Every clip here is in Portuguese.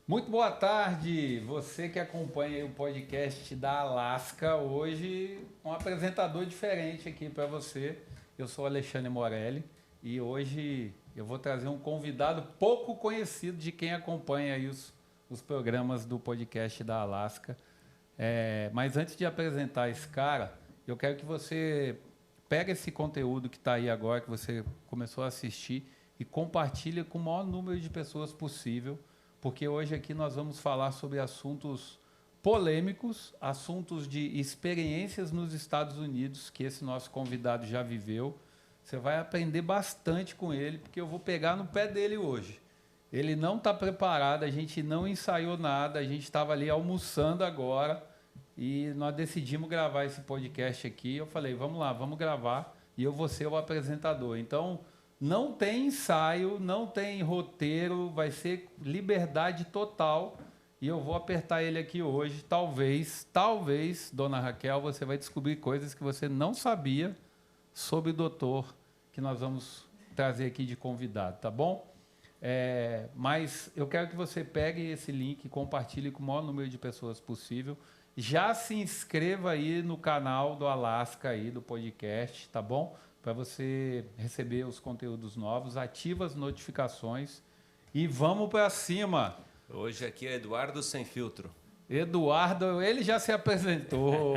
Muito boa tarde, você que acompanha o podcast da Alaska. Hoje, um apresentador diferente aqui para você. Eu sou Alexandre Morelli e hoje eu vou trazer um convidado pouco conhecido de quem acompanha aí os programas do podcast da Alaska. Mas antes de apresentar esse cara, eu quero que você pegue esse conteúdo que está aí agora, que você começou a assistir, e compartilhe com o maior número de pessoas possível, porque hoje aqui nós vamos falar sobre assuntos polêmicos, assuntos de experiências nos Estados Unidos, que esse nosso convidado já viveu. Você vai aprender bastante com ele, porque eu vou pegar no pé dele hoje. Ele não está preparado, a gente não ensaiou nada, a gente estava ali almoçando agora e nós decidimos gravar esse podcast aqui. Eu falei, vamos lá, vamos gravar e eu vou ser o apresentador. Então, não tem ensaio, não tem roteiro, vai ser liberdade total e eu vou apertar ele aqui hoje. Talvez, dona Raquel, você vai descobrir coisas que você não sabia sobre o doutor que nós vamos trazer aqui de convidado, tá bom? Mas eu quero que você pegue esse link e compartilhe com o maior número de pessoas possível. Já se inscreva aí no canal do Alaska aí, do podcast, tá bom? Para você receber os conteúdos novos, ativa as notificações e vamos para cima. Hoje aqui é Eduardo Sem Filtro. Eduardo, ele já se apresentou.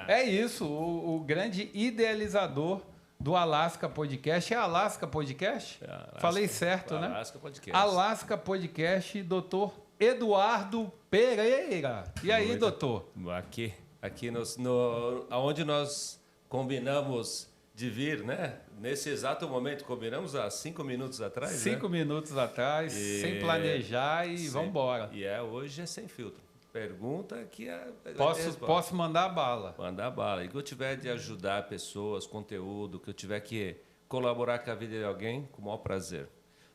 É isso, o grande idealizador do Alaska Podcast. É Alaska Podcast? Alaska, Falei certo, né? Alaska Podcast. Alaska Podcast, doutor Eduardo Pereira. E aí, doutor? Aqui onde nós combinamos de vir, né? Nesse exato momento, combinamos há 5 minutos atrás, 5 minutos atrás, sem planejar e vamos embora. E hoje é sem filtro. Pergunta que Posso mandar a bala. Mandar bala. E que eu tiver de ajudar pessoas, conteúdo, que eu tiver que colaborar com a vida de alguém, com o maior prazer.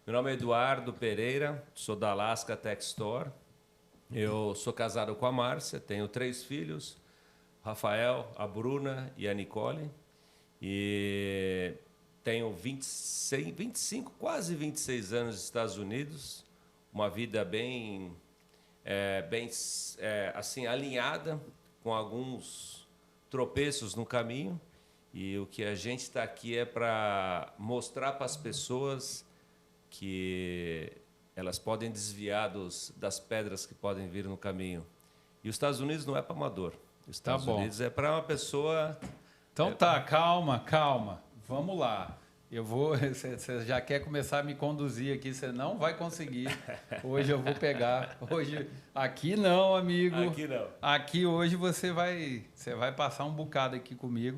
Meu nome é Eduardo Pereira, sou da Alaska Tech Store. Eu sou casado com a Márcia, tenho 3 filhos, Rafael, a Bruna e a Nicole. E tenho 25, quase 26 anos nos Estados Unidos, uma vida bem assim, alinhada, com alguns tropeços no caminho. E o que a gente está aqui é para mostrar para as pessoas que elas podem desviar das pedras que podem vir no caminho. E os Estados Unidos não é para amador. Os Estados Unidos é para uma pessoa... Então calma. Vamos lá. Você já quer começar a me conduzir aqui, você não vai conseguir. Hoje eu vou pegar. Aqui não, amigo. Aqui não. Aqui hoje você vai passar um bocado aqui comigo.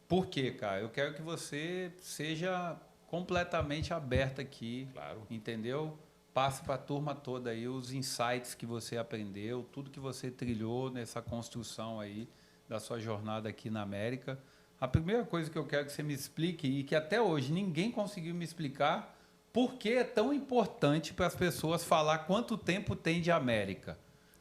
Por quê, cara? Eu quero que você seja completamente aberto aqui. Claro. Entendeu? Passe para a turma toda aí os insights que você aprendeu, tudo que você trilhou nessa construção aí da sua jornada aqui na América. A primeira coisa que eu quero que você me explique, e que até hoje ninguém conseguiu me explicar, por que é tão importante para as pessoas falar quanto tempo tem de América.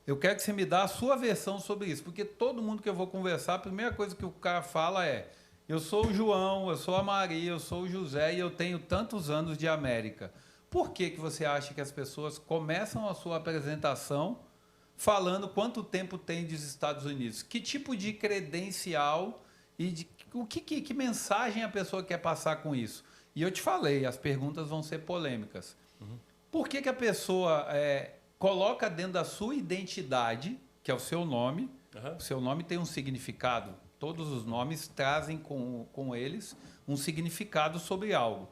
Eu quero que você me dê a sua versão sobre isso, porque todo mundo que eu vou conversar, a primeira coisa que o cara fala é: eu sou o João, eu sou a Maria, eu sou o José e eu tenho tantos anos de América. Por que você acha que as pessoas começam a sua apresentação falando quanto tempo tem dos Estados Unidos? Que tipo de credencial e que mensagem a pessoa quer passar com isso? E eu te falei, as perguntas vão ser polêmicas. Por que a pessoa coloca dentro da sua identidade, que é o seu nome, o seu nome tem um significado, todos os nomes trazem com eles um significado sobre algo.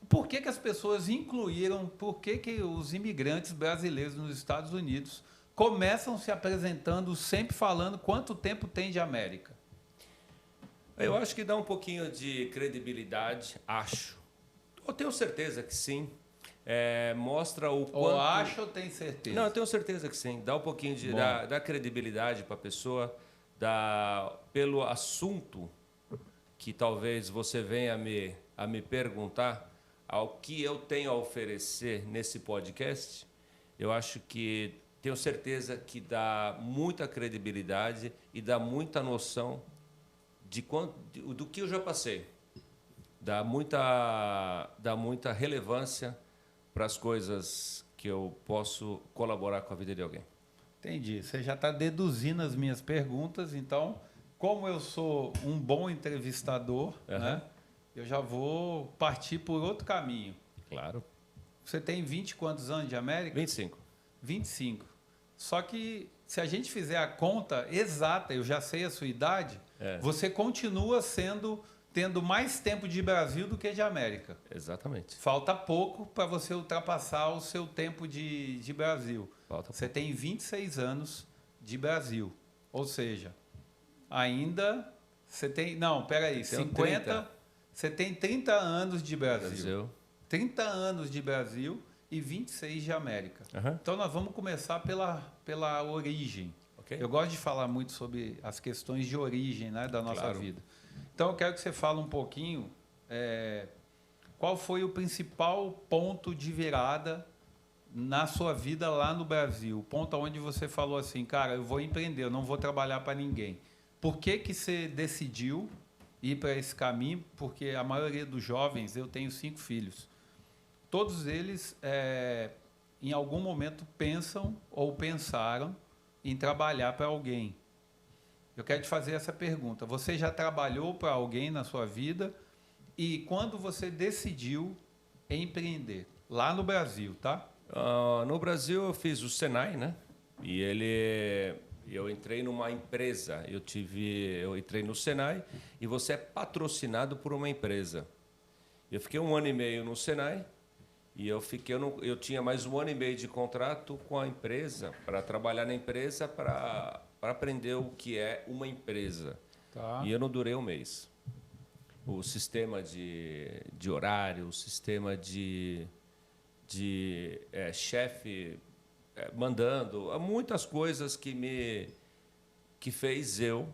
Por que as pessoas incluíram, por que os imigrantes brasileiros nos Estados Unidos começam se apresentando sempre falando quanto tempo tem de América? Eu acho que dá um pouquinho de credibilidade, acho. Eu tenho certeza que sim. Mostra o quanto... Ou acho ou tem certeza? Não, eu tenho certeza que sim. Dá um pouquinho de dá credibilidade para a pessoa, pelo assunto que talvez você venha a me perguntar, ao que eu tenho a oferecer nesse podcast. Eu acho que tenho certeza que dá muita credibilidade e dá muita noção do que eu já passei. Dá muita relevância para as coisas que eu posso colaborar com a vida de alguém. Entendi. Você já está deduzindo as minhas perguntas, então, como eu sou um bom entrevistador, né, eu já vou partir por outro caminho. Claro. Você tem 20 quantos anos de América? 25. 25. Só que se a gente fizer a conta exata, eu já sei a sua idade, você continua tendo mais tempo de Brasil do que de América. Exatamente. Falta pouco para você ultrapassar o seu tempo de Brasil. Você tem 26 anos de Brasil. Ou seja, ainda você tem... Não, peraí, 50... 30. Você tem 30 anos de Brasil. 30 anos de Brasil e 26 de América. Então, nós vamos começar pela origem. Okay. Eu gosto de falar muito sobre as questões de origem, né, da nossa vida. Então, eu quero que você fale um pouquinho qual foi o principal ponto de virada na sua vida lá no Brasil. O ponto onde você falou assim, cara, eu vou empreender, eu não vou trabalhar para ninguém. Por que você decidiu ir para esse caminho? Porque a maioria dos jovens, eu tenho 5 filhos, todos eles, em algum momento, pensam ou pensaram em trabalhar para alguém. Eu quero te fazer essa pergunta. Você já trabalhou para alguém na sua vida? E quando você decidiu empreender? Lá no Brasil, tá? No Brasil, eu fiz o Senai, né? E eu entrei numa empresa. Eu entrei no Senai e você é patrocinado por uma empresa. Eu fiquei 1 ano e meio no Senai. E eu tinha mais 1 ano e meio de contrato com a empresa, para trabalhar na empresa, para aprender o que é uma empresa. Tá. E eu não durei 1 mês. O sistema de horário, o sistema de chefe mandando, muitas coisas que fez eu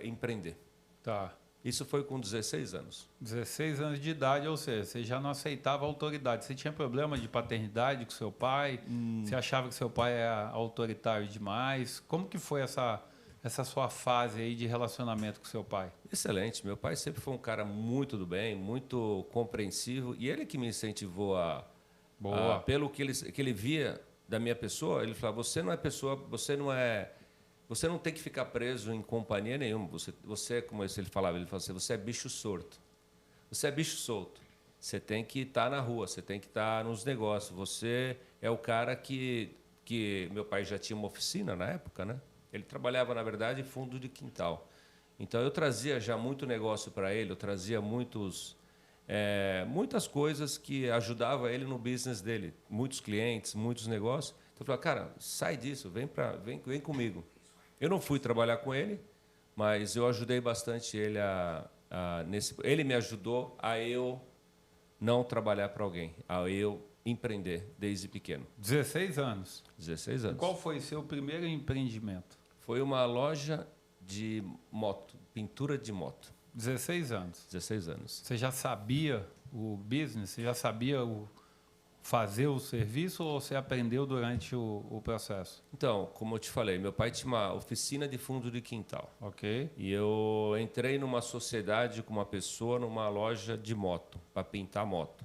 empreender. Tá. Isso foi com 16 anos. 16 anos de idade, ou seja, você já não aceitava a autoridade. Você tinha problema de paternidade com seu pai? Você achava que seu pai era autoritário demais? Como que foi essa sua fase aí de relacionamento com seu pai? Excelente. Meu pai sempre foi um cara muito do bem, muito compreensivo. E ele que me incentivou pelo que ele via da minha pessoa, ele falava, você não é pessoa, você não tem que ficar preso em companhia nenhuma. Você, como ele falava assim, você é bicho solto. Você é bicho solto. Você tem que estar na rua, você tem que estar nos negócios. Você é o cara que meu pai já tinha uma oficina na época, né? Ele trabalhava, na verdade, em fundo de quintal. Então, eu trazia já muito negócio para ele, eu trazia muitas coisas que ajudavam ele no business dele. Muitos clientes, muitos negócios. Então, eu falava, cara, sai disso, vem comigo. Eu não fui trabalhar com ele, mas eu ajudei bastante ele ele me ajudou a eu não trabalhar para alguém, a eu empreender desde pequeno. 16 anos? 16 anos. E qual foi seu primeiro empreendimento? Foi uma loja de moto, pintura de moto. 16 anos? 16 anos. Você já sabia o business? Você já sabia fazer o serviço ou você aprendeu durante o processo? Então, como eu te falei, meu pai tinha uma oficina de fundo de quintal. Ok. E eu entrei numa sociedade com uma pessoa numa loja de moto, para pintar moto.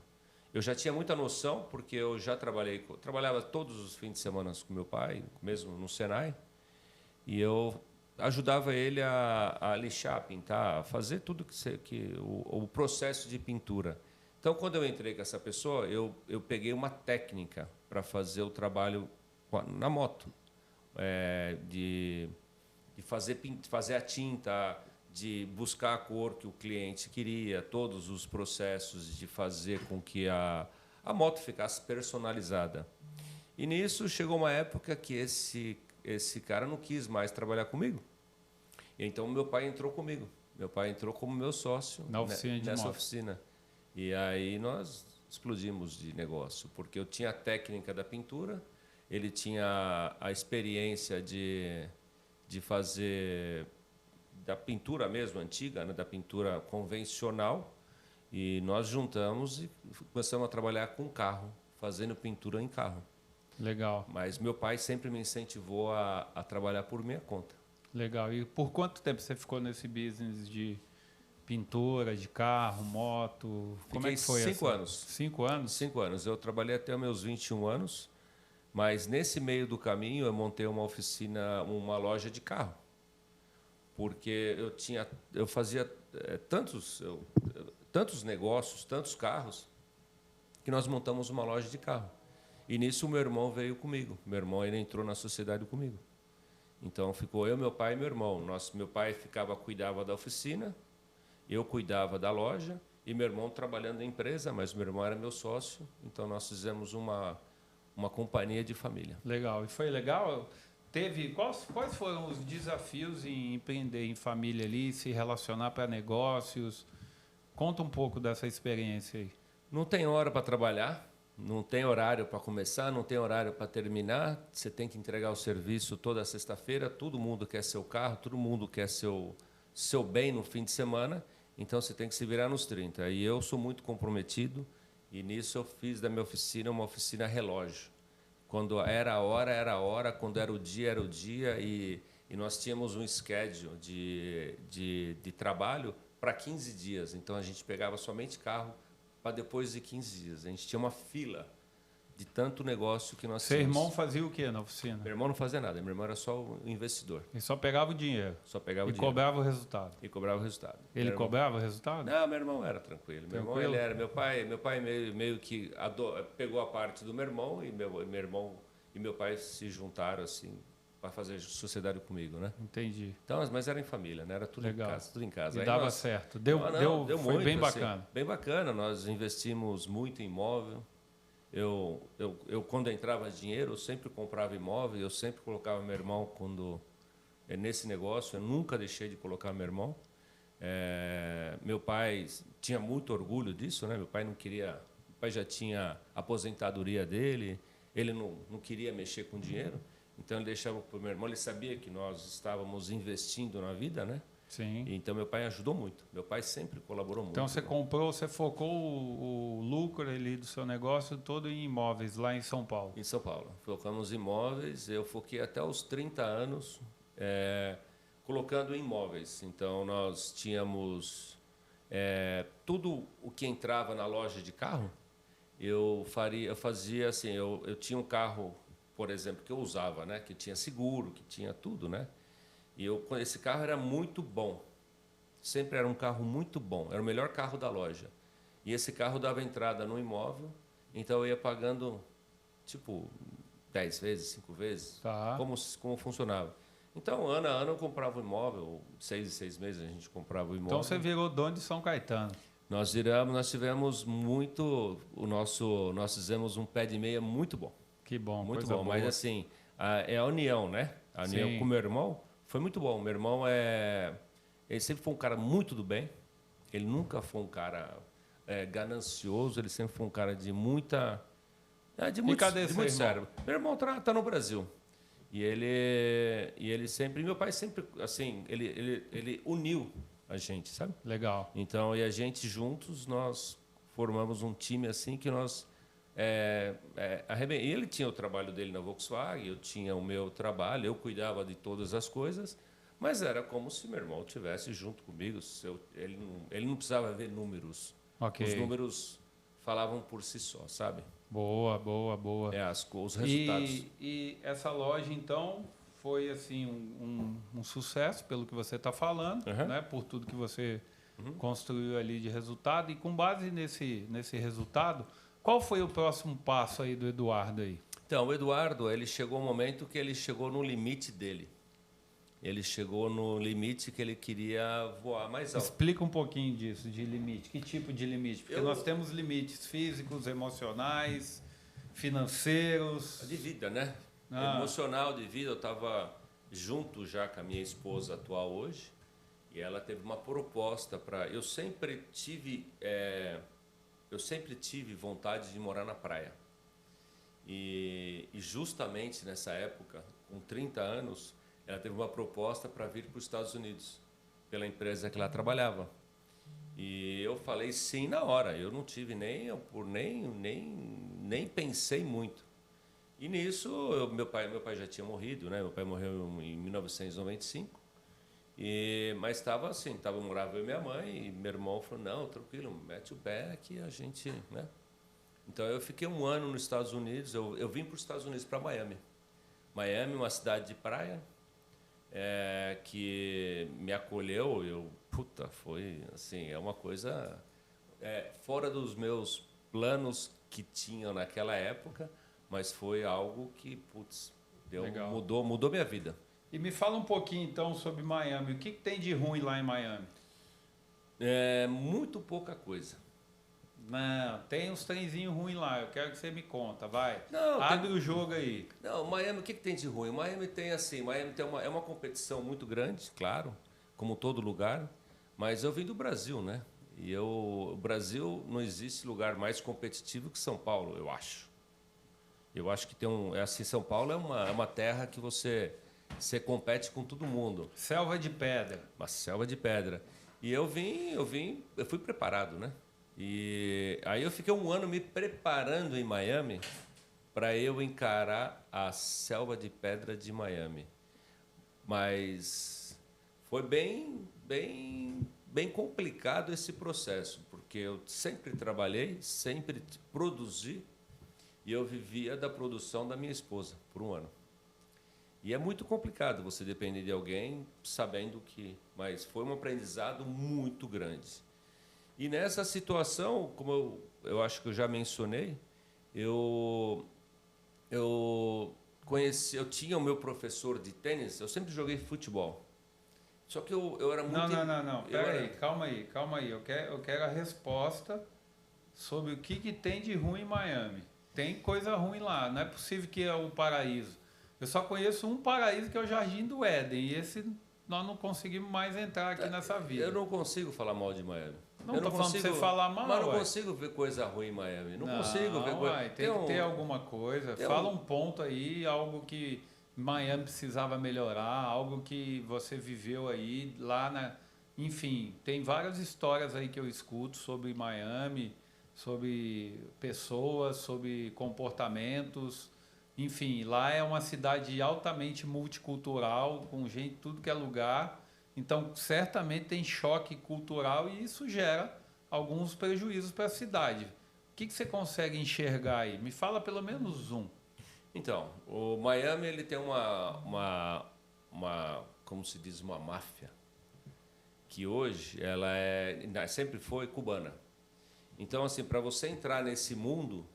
Eu já tinha muita noção, porque eu já trabalhava todos os fins de semana com meu pai, mesmo no Senai, e eu ajudava ele a lixar, a pintar, a fazer tudo o processo de pintura. Então, quando eu entrei com essa pessoa, eu peguei uma técnica para fazer o trabalho na moto, de fazer a tinta, de buscar a cor que o cliente queria, todos os processos de fazer com que a moto ficasse personalizada. E nisso chegou uma época que esse cara não quis mais trabalhar comigo. Então, meu pai entrou comigo. Meu pai entrou como meu sócio nessa oficina. E aí nós explodimos de negócio, porque eu tinha a técnica da pintura, ele tinha a experiência de fazer da pintura mesmo antiga, né, da pintura convencional, e nós juntamos e começamos a trabalhar com carro, fazendo pintura em carro. Legal. Mas meu pai sempre me incentivou a trabalhar por minha conta. Legal. E por quanto tempo você ficou nesse business pintura de carro, moto? Como é que foi 5 anos. 5 anos? 5 anos. Eu trabalhei até os meus 21 anos, mas nesse meio do caminho eu montei uma oficina, uma loja de carro. Porque eu fazia tantos negócios, tantos carros, que nós montamos uma loja de carro. E nisso o meu irmão veio comigo. Meu irmão ele entrou na sociedade comigo. Então ficou eu, meu pai e meu irmão. Meu pai cuidava da oficina, eu cuidava da loja e meu irmão trabalhando na empresa, mas meu irmão era meu sócio. Então nós fizemos uma companhia de família. Legal. E foi legal? Quais foram os desafios em empreender em família ali, se relacionar para negócios? Conta um pouco dessa experiência aí. Não tem hora para trabalhar, não tem horário para começar, não tem horário para terminar. Você tem que entregar o serviço toda sexta-feira. Todo mundo quer seu carro, todo mundo quer seu bem no fim de semana. Então você tem que se virar nos 30. E eu sou muito comprometido e nisso eu fiz da minha oficina uma oficina relógio. Quando era a hora, era a hora. Quando era o dia, era o dia. E nós tínhamos um schedule de trabalho para 15 dias. Então a gente pegava somente carro para depois de 15 dias. A gente tinha uma fila de tanto negócio que nós Seu tínhamos. irmão fazia o quê na oficina? Meu irmão não fazia nada. Meu irmão era só o investidor. Ele só pegava o dinheiro. Só pegava o e dinheiro. cobrava o resultado. E cobrava o resultado. Ele cobrava o resultado? Não, meu irmão era tranquilo. Meu irmão, ele era. Meu pai meio que pegou a parte do meu irmão e meu irmão e meu pai se juntaram assim para fazer sociedade comigo, né? Entendi. Então, mas era em família, né? Era tudo legal. Em casa, tudo em casa. E aí dava certo. Deu foi muito, bem assim, bacana. Bem bacana. Nós investimos muito em imóvel. Eu quando entrava dinheiro, eu sempre comprava imóvel. Eu sempre colocava meu irmão nesse negócio. Eu nunca deixei de colocar meu irmão. Meu pai tinha muito orgulho disso, né? Meu pai não queria. Meu pai já tinha a aposentadoria dele. Ele não queria mexer com dinheiro. Então, ele deixava para o meu irmão. Ele sabia que nós estávamos investindo na vida, né? Sim. Então, meu pai ajudou muito. Meu pai sempre colaborou muito. Então, você focou o lucro ali do seu negócio todo em imóveis, lá em São Paulo? Em São Paulo. Focamos em imóveis. Eu foquei até os 30 anos colocando em imóveis. Então, nós tínhamos tudo o que entrava na loja de carro. Eu fazia assim, eu tinha um carro, por exemplo, que eu usava, né, que tinha seguro, que tinha tudo, né? E esse carro era muito bom. Sempre era um carro muito bom, era o melhor carro da loja. E esse carro dava entrada no imóvel, então eu ia pagando tipo 10 vezes, 5 vezes, tá. como funcionava. Então, ano a ano eu comprava um imóvel, 6 em 6 meses a gente comprava o imóvel. Então você virou dono de São Caetano. Nós tivemos muito, nós fizemos um pé de meia muito bom. Que bom, muito bom. Boa. Mas assim, a união, né? A união com meu irmão foi muito bom. Meu irmão ele sempre foi um cara muito do bem. Ele nunca foi um cara ganancioso. Ele sempre foi um cara de muita, de muito sério. Meu irmão tá no Brasil e ele sempre, meu pai sempre, assim, ele uniu a gente, sabe? Legal. Então, e a gente juntos, nós formamos um time assim que nós... E ele tinha o trabalho dele na Volkswagen, eu tinha o meu trabalho, eu cuidava de todas as coisas, mas era como se meu irmão estivesse junto comigo. Ele não precisava ver números. Okay. Os números falavam por si só, sabe? Boa. Os resultados. E essa loja, então... foi assim um sucesso pelo que você está falando, né? Por tudo que você construiu ali de resultado. E com base nesse resultado, qual foi o próximo passo aí do Eduardo aí? Então, o Eduardo, ele chegou um momento que ele chegou no limite dele. Ele chegou no limite que ele queria voar mais alto. Explica um pouquinho disso, de limite. Que tipo de limite? Porque nós temos limites físicos, emocionais, financeiros. De vida, né? Emocional, de vida. Eu estava junto já com a minha esposa atual hoje e ela teve uma proposta para... Eu sempre tive vontade de morar na praia. E justamente nessa época, com 30 anos, ela teve uma proposta para vir para os Estados Unidos, pela empresa que ela trabalhava. E eu falei sim na hora. Eu não tive nem pensei muito. E nisso, meu pai já tinha morrido, né? Meu pai morreu em 1995. Mas estava assim, morava eu e minha mãe, e meu irmão falou, não, tranquilo, mete o pé que a gente, né? Então eu fiquei um ano nos Estados Unidos, eu vim para os Estados Unidos, para Miami. Miami, uma cidade de praia, que me acolheu, foi assim, é uma coisa fora dos meus planos que tinham naquela época, mas foi algo que, mudou minha vida. E me fala um pouquinho então sobre Miami. O que tem de ruim lá em Miami? Muito pouca coisa. Não, tem uns trenzinhos ruins lá. Eu quero que você me conta, vai. Não, Abre o jogo aí. Não, Miami, o que tem de ruim? Miami tem é uma competição muito grande, claro, como todo lugar, mas eu vim do Brasil, né? O Brasil não existe lugar mais competitivo que São Paulo, eu acho. Eu acho que São Paulo é uma terra que você compete com todo mundo. Selva de pedra. Uma selva de pedra. E eu fui preparado, né? E aí eu fiquei um ano me preparando em Miami para eu encarar a selva de pedra de Miami. Mas foi bem complicado esse processo, porque eu sempre trabalhei, sempre produzi, e eu vivia da produção da minha esposa por um ano. E é muito complicado você depender de alguém sabendo que... Mas foi um aprendizado muito grande. E nessa situação, como eu acho que eu já mencionei, eu tinha o meu professor de tênis, eu sempre joguei futebol. Só que eu era muito... Não. Pera aí, calma aí. Eu quero a resposta sobre o que tem de ruim em Miami. Tem coisa ruim lá, não é possível que é o paraíso. Eu só conheço um paraíso que é o Jardim do Éden, e esse nós não conseguimos mais entrar aqui nessa vida. Eu não consigo falar mal de Miami. Não estou falando para você falar mal, mas não consigo ver coisa ruim em Miami. Não consigo ver coisa... Tem que ter alguma coisa. Fala um ponto aí, algo que Miami precisava melhorar, algo que você viveu aí lá Enfim, tem várias histórias aí que eu escuto sobre Miami, sobre pessoas, sobre comportamentos. Enfim, lá é uma cidade altamente multicultural, com gente de tudo que é lugar. Então, certamente tem choque cultural e isso gera alguns prejuízos para a cidade. O que você consegue enxergar aí? Me fala pelo menos um. Então, o Miami ele tem como se diz, uma máfia, que hoje ela sempre foi cubana. Então, assim, para você entrar nesse mundo,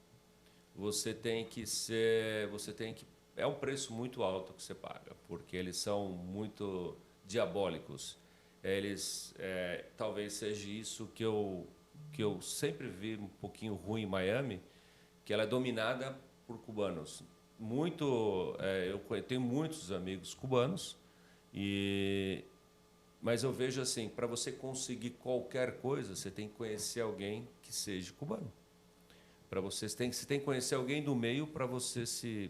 é um preço muito alto que você paga, porque eles são muito diabólicos. Talvez seja isso que eu sempre vi um pouquinho ruim em Miami, que ela é dominada por cubanos. Eu tenho muitos amigos cubanos, mas eu vejo assim, para você conseguir qualquer coisa, você tem que conhecer alguém que seja cubano. Você tem que conhecer alguém do meio para você se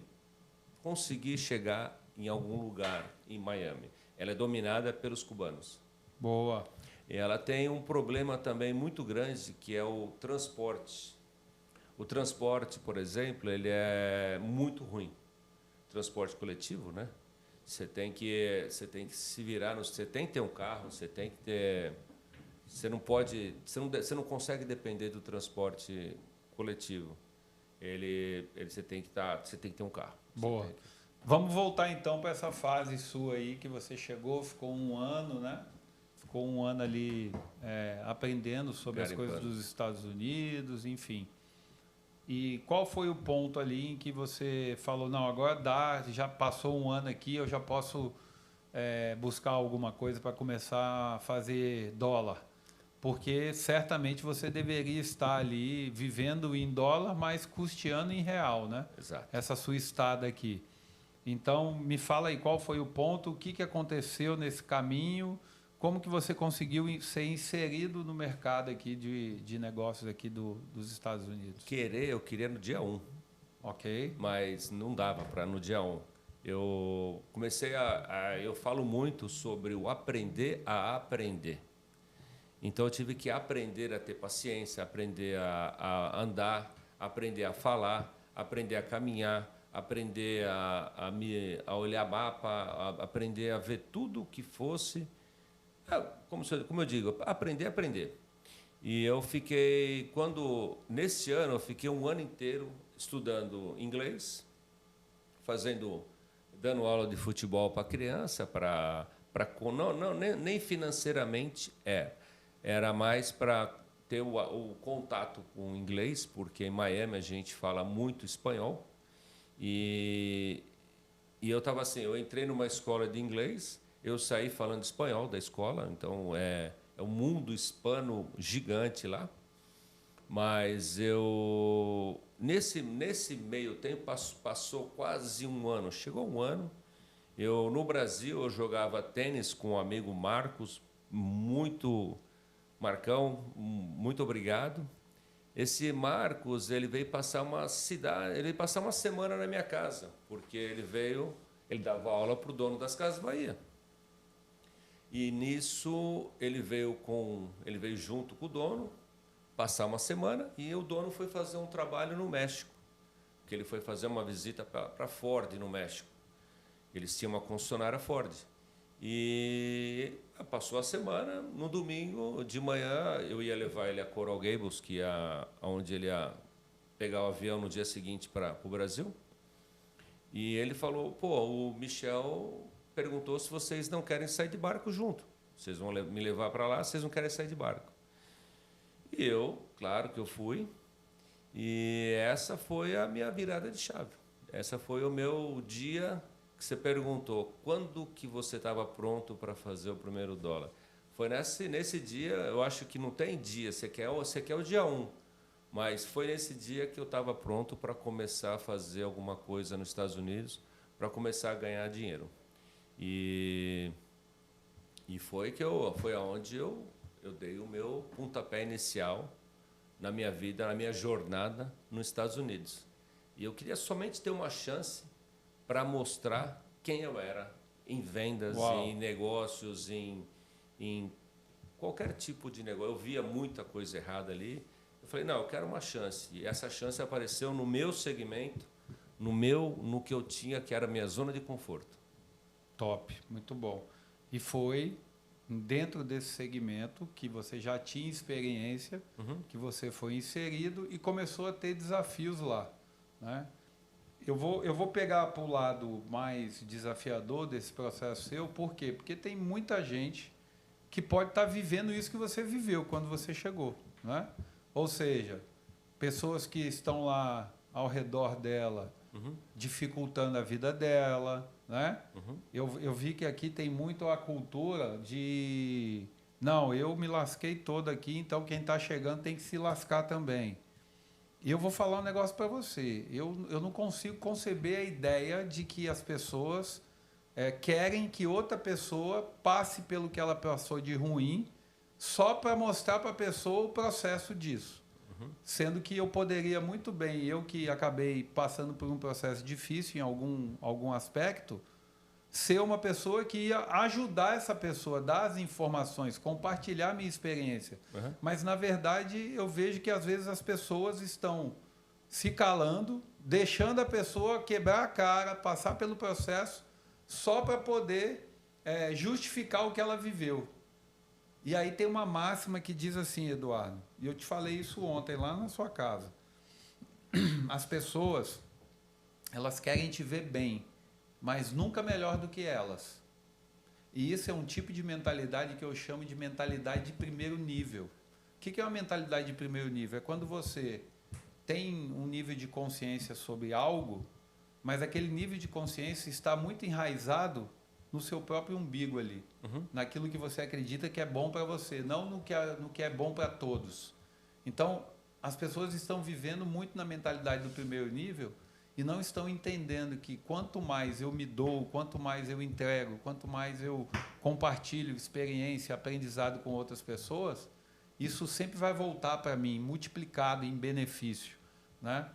conseguir chegar em algum lugar em Miami. Ela é dominada pelos cubanos. Boa. E ela tem um problema também muito grande, que é o transporte. O transporte, por exemplo, ele é muito ruim. Transporte coletivo, né? Você tem que se virar, você tem que ter um carro, você tem que ter... Você não consegue depender do transporte coletivo. Você tem que ter um carro. Boa. Vamos voltar então para essa fase sua aí que você chegou, ficou um ano, né? Ficou um ano ali aprendendo sobre as coisas dos Estados Unidos, enfim. E qual foi o ponto ali em que você falou, não, agora já passou um ano aqui, eu já posso buscar alguma coisa para começar a fazer dólar? Porque certamente você deveria estar ali vivendo em dólar, mas custeando em real, né? Exato. Essa sua estada aqui. Então, me fala aí qual foi o ponto, o que aconteceu nesse caminho, como que você conseguiu ser inserido no mercado aqui de negócios aqui dos Estados Unidos? Eu queria no dia 1. Ok. Mas não dava para no dia 1. Eu comecei eu falo muito sobre o aprender a aprender. Então eu tive que aprender a ter paciência, aprender a andar, aprender a falar, aprender a caminhar, aprender a olhar mapa, aprender a ver tudo o que fosse Como eu digo, aprender. E eu fiquei, nesse ano, eu fiquei um ano inteiro estudando inglês, dando aula de futebol para criança, nem financeiramente era mais para ter o contato com o inglês, porque em Miami a gente fala muito espanhol. E eu estava assim, eu entrei numa escola de inglês, eu saí falando espanhol da escola, então é um mundo hispano gigante lá. Mas nesse meio tempo, passou quase um ano, chegou um ano. No Brasil, eu jogava tênis com o amigo Marcos, Marcão, muito obrigado. Esse Marcos, ele veio passar uma semana na minha casa, porque ele dava aula para o dono das Casas Bahia. E nisso ele veio junto com o dono, passar uma semana, e o dono foi fazer um trabalho no México, que ele foi fazer uma visita para Ford no México. Eles tinham uma concessionária Ford. E passou a semana, no domingo de manhã eu ia levar ele a Coral Gables, onde ele ia pegar o avião no dia seguinte para o Brasil. E ele falou, o Michel perguntou se vocês não querem sair de barco junto. Vocês vão me levar para lá, vocês não querem sair de barco. E claro que eu fui. E essa foi a minha virada de chave. Essa foi o meu dia que você perguntou, quando que você estava pronto para fazer o primeiro dólar? Foi nesse dia, eu acho que não tem dia, você quer o dia 1. Mas foi nesse dia que eu estava pronto para começar a fazer alguma coisa nos Estados Unidos, para começar a ganhar dinheiro. E foi aonde eu dei o meu pontapé inicial na minha vida, na minha jornada nos Estados Unidos. E eu queria somente ter uma chance para mostrar quem eu era em vendas, em negócios, em qualquer tipo de negócio. Eu via muita coisa errada ali. Eu falei, não, eu quero uma chance. E essa chance apareceu no meu segmento, no que eu tinha, que era a minha zona de conforto. Top, muito bom. E foi dentro desse segmento que você já tinha experiência, que você foi inserido e começou a ter desafios lá, né? Eu vou pegar para o lado mais desafiador desse processo seu, por quê? Porque tem muita gente que pode estar vivendo isso que você viveu quando você chegou, né? Ou seja, pessoas que estão lá ao redor dela, dificultando a vida dela, né? Eu vi que aqui tem muito a cultura de... Não, eu me lasquei todo aqui, então quem está chegando tem que se lascar também. E eu vou falar um negócio para você. Eu não consigo conceber a ideia de que as pessoas querem que outra pessoa passe pelo que ela passou de ruim só para mostrar para a pessoa o processo disso. Sendo que eu poderia muito bem, eu que acabei passando por um processo difícil em algum aspecto, ser uma pessoa que ia ajudar essa pessoa, dar as informações, compartilhar a minha experiência. Mas, na verdade, eu vejo que, às vezes, as pessoas estão se calando, deixando a pessoa quebrar a cara, passar pelo processo, só para poder justificar o que ela viveu. E aí tem uma máxima que diz assim, Eduardo, e eu te falei isso ontem, lá na sua casa. As pessoas, elas querem te ver bem, mas nunca melhor do que elas. E isso é um tipo de mentalidade que eu chamo de mentalidade de primeiro nível. O que é uma mentalidade de primeiro nível? É quando você tem um nível de consciência sobre algo, mas aquele nível de consciência está muito enraizado no seu próprio umbigo ali, naquilo que você acredita que é bom para você, não no que é bom para todos. Então, as pessoas estão vivendo muito na mentalidade do primeiro nível, e não estão entendendo que quanto mais eu me dou, quanto mais eu entrego, quanto mais eu compartilho experiência, aprendizado com outras pessoas, isso sempre vai voltar para mim, multiplicado em benefício, né?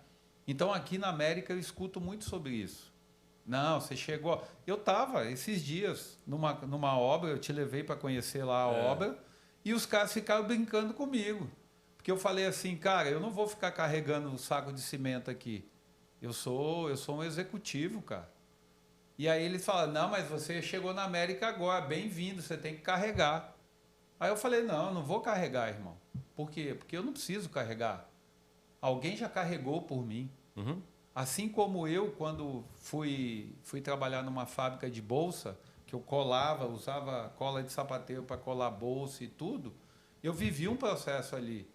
Então, aqui na América, eu escuto muito sobre isso. Não, você chegou... Eu estava, esses dias, numa obra, eu te levei para conhecer lá a obra, e os caras ficaram brincando comigo. Porque eu falei assim, cara, eu não vou ficar carregando um saco de cimento aqui. Eu sou um executivo, cara. E aí eles falam, não, mas você chegou na América agora, bem-vindo, você tem que carregar. Aí eu falei, não, eu não vou carregar, irmão. Por quê? Porque eu não preciso carregar. Alguém já carregou por mim. Uhum. Assim como eu, quando fui trabalhar numa fábrica de bolsa, que eu colava, usava cola de sapateiro para colar bolsa e tudo, eu vivi um processo ali,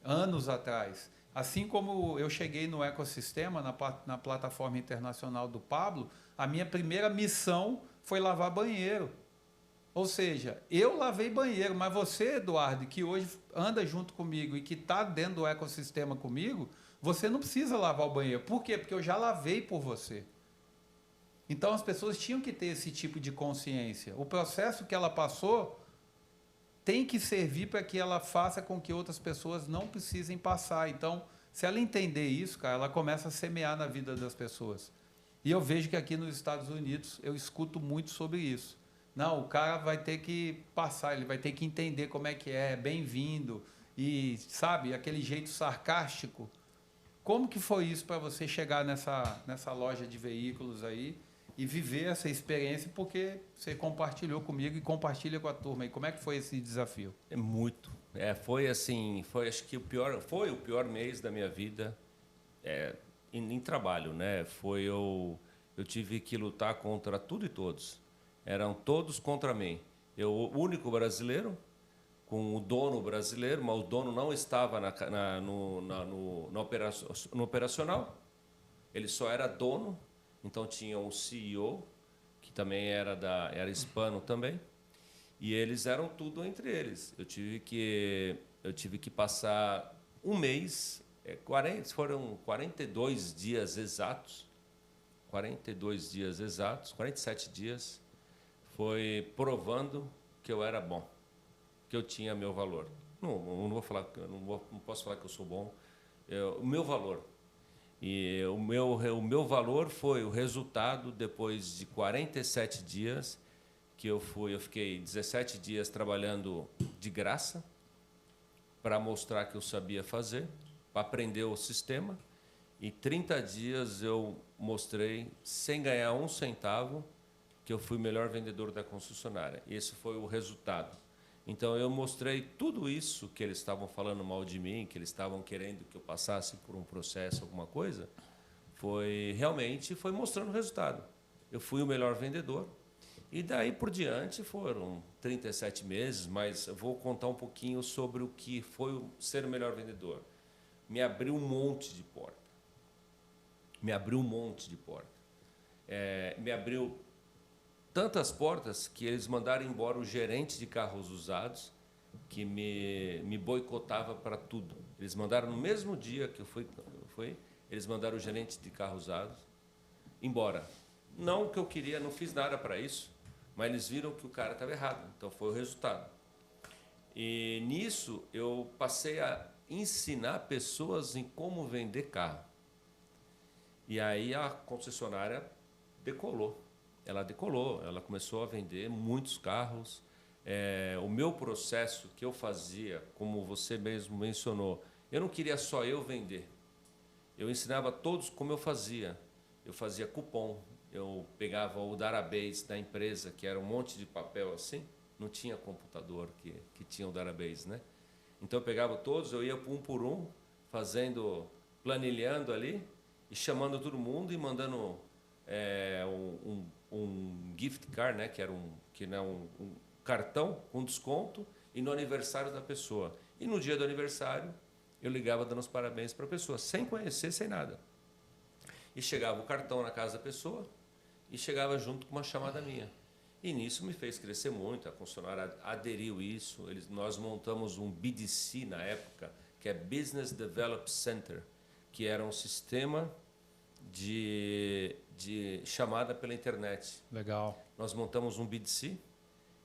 anos atrás. Assim como eu cheguei no ecossistema, na plataforma internacional do Pablo, a minha primeira missão foi lavar banheiro. Ou seja, eu lavei banheiro, mas você, Eduardo, que hoje anda junto comigo e que está dentro do ecossistema comigo, você não precisa lavar o banheiro. Por quê? Porque eu já lavei por você. Então as pessoas tinham que ter esse tipo de consciência. O processo que ela passou tem que servir para que ela faça com que outras pessoas não precisem passar. Então, se ela entender isso, cara, ela começa a semear na vida das pessoas. E eu vejo que aqui nos Estados Unidos eu escuto muito sobre isso. Não, o cara vai ter que passar, ele vai ter que entender como é bem-vindo e, sabe, aquele jeito sarcástico. Como que foi isso para você chegar nessa loja de veículos aí e viver essa experiência, porque você compartilhou comigo e compartilha com a turma. E como é que foi esse desafio? É muito. Foi assim, foi acho que foi o pior mês da minha vida em trabalho, né? Eu tive que lutar contra tudo e todos. Eram todos contra mim. Eu, o único brasileiro, com o dono brasileiro, mas o dono não estava no operacional. Ele só era dono. Então tinha um CEO, que também era hispano também, e eles eram tudo entre eles. Eu tive que passar um mês, foram 42 dias exatos, 47 dias, foi provando que eu era bom, que eu tinha meu valor. Não vou falar, não posso falar que eu sou bom, o meu valor. E o meu valor foi o resultado depois de 47 dias que eu fiquei 17 dias trabalhando de graça para mostrar que eu sabia fazer, para aprender o sistema, e 30 dias eu mostrei sem ganhar um centavo que eu fui o melhor vendedor da concessionária. Esse foi o resultado. Então eu mostrei tudo isso que eles estavam falando mal de mim, que eles estavam querendo que eu passasse por um processo, alguma coisa, foi mostrando o resultado. Eu fui o melhor vendedor. E daí por diante foram 37 meses, mas eu vou contar um pouquinho sobre o que foi ser o melhor vendedor. Me abriu um monte de porta. Me abriu tantas portas que eles mandaram embora o gerente de carros usados, que me boicotava para tudo. Eles mandaram no mesmo dia que eu fui, eles mandaram o gerente de carros usados embora. Não que eu queria, não fiz nada para isso, mas eles viram que o cara estava errado. Então foi o resultado. E nisso eu passei a ensinar pessoas em como vender carro. E aí a concessionária decolou. Ela começou a vender muitos carros. O meu processo que eu fazia, como você mesmo mencionou, eu não queria só eu vender. Eu ensinava a todos como eu fazia. Eu fazia cupom, eu pegava o database da empresa, que era um monte de papel assim, não tinha computador que tinha o database, né? Então eu pegava todos, eu ia um por um, planilhando ali, e chamando todo mundo e mandando um gift card, né? Que era um cartão com desconto, e no aniversário da pessoa. E no dia do aniversário, eu ligava dando os parabéns para a pessoa, sem conhecer, sem nada. E chegava o cartão na casa da pessoa e chegava junto com uma chamada minha. E nisso me fez crescer muito, a concessionária aderiu isso. Nós montamos um BDC na época, que é Business Development Center, que era um sistema de chamada pela internet. Legal. Nós montamos um BDC,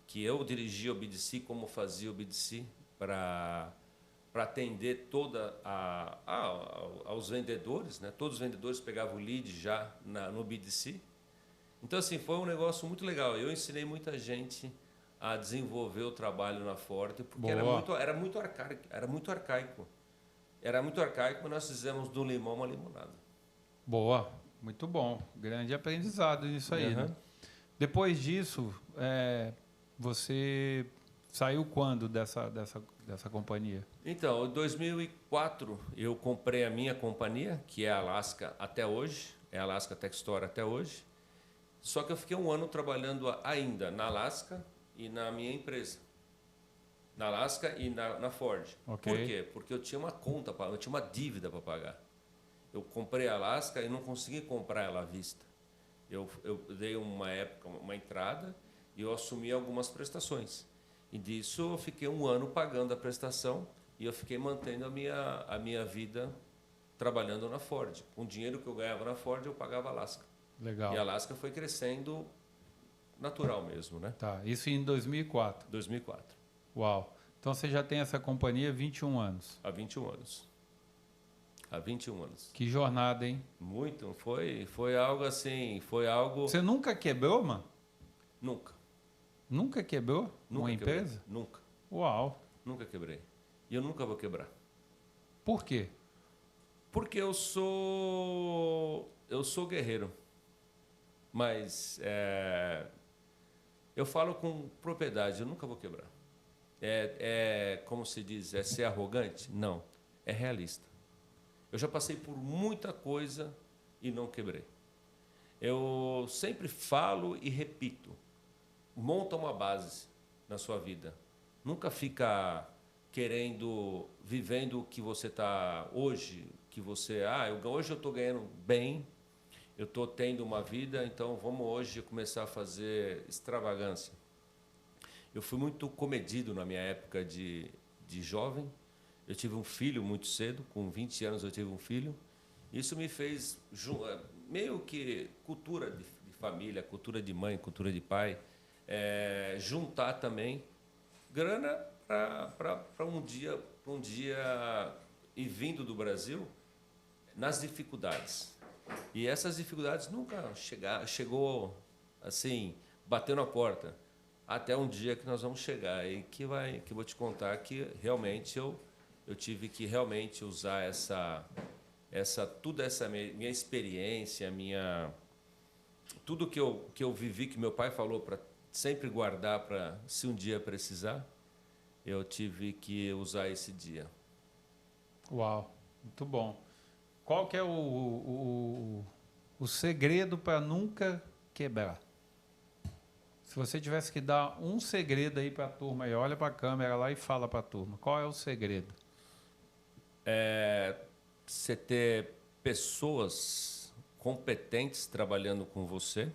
que eu dirigia o BDC, como fazia o BDC para atender aos vendedores, né? Todos os vendedores pegavam o lead já no BDC. Então, assim, foi um negócio muito legal. Eu ensinei muita gente a desenvolver o trabalho na Ford, porque era muito arcaico. Era muito arcaico, nós fizemos do limão uma limonada. Boa, muito bom. Grande aprendizado nisso aí, né? Depois disso, você saiu quando dessa companhia? Então, em 2004, eu comprei a minha companhia, que é a Alaska até hoje, é a Alaska Tech Store até hoje. Só que eu fiquei um ano trabalhando ainda na Alaska e na minha empresa. Na Alaska e na Ford. Ok. Por quê? Porque eu tinha uma conta, eu tinha uma dívida para pagar. Eu comprei a Alaska e não consegui comprar ela à vista. Eu dei uma época, uma entrada, e eu assumi algumas prestações. E disso eu fiquei um ano pagando a prestação e eu fiquei mantendo a minha vida trabalhando na Ford. Com o dinheiro que eu ganhava na Ford, eu pagava a Alaska. Legal. E a Alaska foi crescendo natural mesmo, né? Tá, isso em 2004. 2004. Uau. Então você já tem essa companhia há 21 anos. Há 21 anos. Há 21 anos. Que jornada, hein? Muito. Foi algo assim, foi algo... Você nunca quebrou, mano? Nunca. Nunca quebrou uma quebrei. empresa? Nunca. Uau. Nunca quebrei. E eu nunca vou quebrar. Por quê? Porque eu sou guerreiro. Mas eu falo com propriedade, eu nunca vou quebrar. Como se diz, é ser arrogante? Não, é realista. Eu já passei por muita coisa e não quebrei. Eu sempre falo e repito, monta uma base na sua vida. Nunca fica vivendo o que você está hoje, que você, hoje eu estou ganhando bem, eu estou tendo uma vida, então vamos hoje começar a fazer extravagância. Eu fui muito comedido na minha época de jovem. Eu tive um filho muito cedo, com 20 anos eu tive um filho. Isso me fez meio que cultura de família, cultura de mãe, cultura de pai, juntar também grana para um dia ir vindo do Brasil nas dificuldades. E essas dificuldades nunca chegou assim, bateu na porta. Até um dia que nós vamos chegar e que eu vou te contar que realmente eu tive que realmente usar toda essa minha experiência, tudo que eu vivi, que meu pai falou para sempre guardar para se um dia precisar, eu tive que usar esse dia. Uau, muito bom. Qual que é o segredo para nunca quebrar? Se você tivesse que dar um segredo aí para a turma, aí olha para a câmera lá e fala para a turma, qual é o segredo? Você ter pessoas competentes trabalhando com você.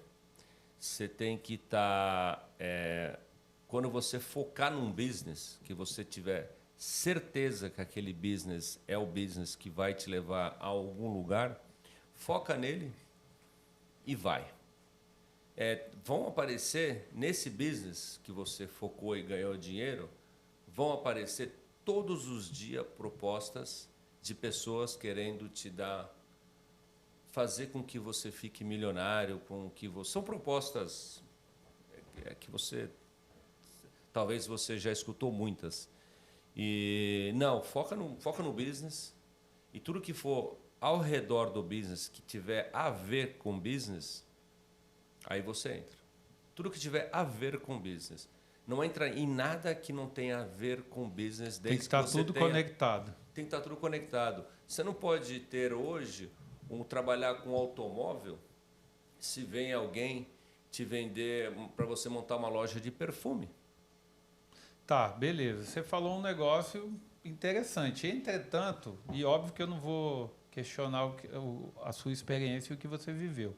Você tem que estar... quando você focar num business, que você tiver certeza que aquele business é o business que vai te levar a algum lugar, foca nele e vai. Vão aparecer, nesse business que você focou e ganhou dinheiro, vão aparecer todos os dias propostas de pessoas querendo te fazer com que você fique milionário, são propostas que talvez você já escutou muitas. E não, foca no business, e tudo que for ao redor do business que tiver a ver com business, aí você entra. Tudo que tiver a ver com business. Não entra em nada que não tenha a ver com business. Tem que estar tudo conectado. Tem que estar tudo conectado. Você não pode ter hoje trabalhar com automóvel se vem alguém te vender para você montar uma loja de perfume. Tá, beleza. Você falou um negócio interessante. Entretanto, e óbvio que eu não vou questionar a sua experiência e o que você viveu.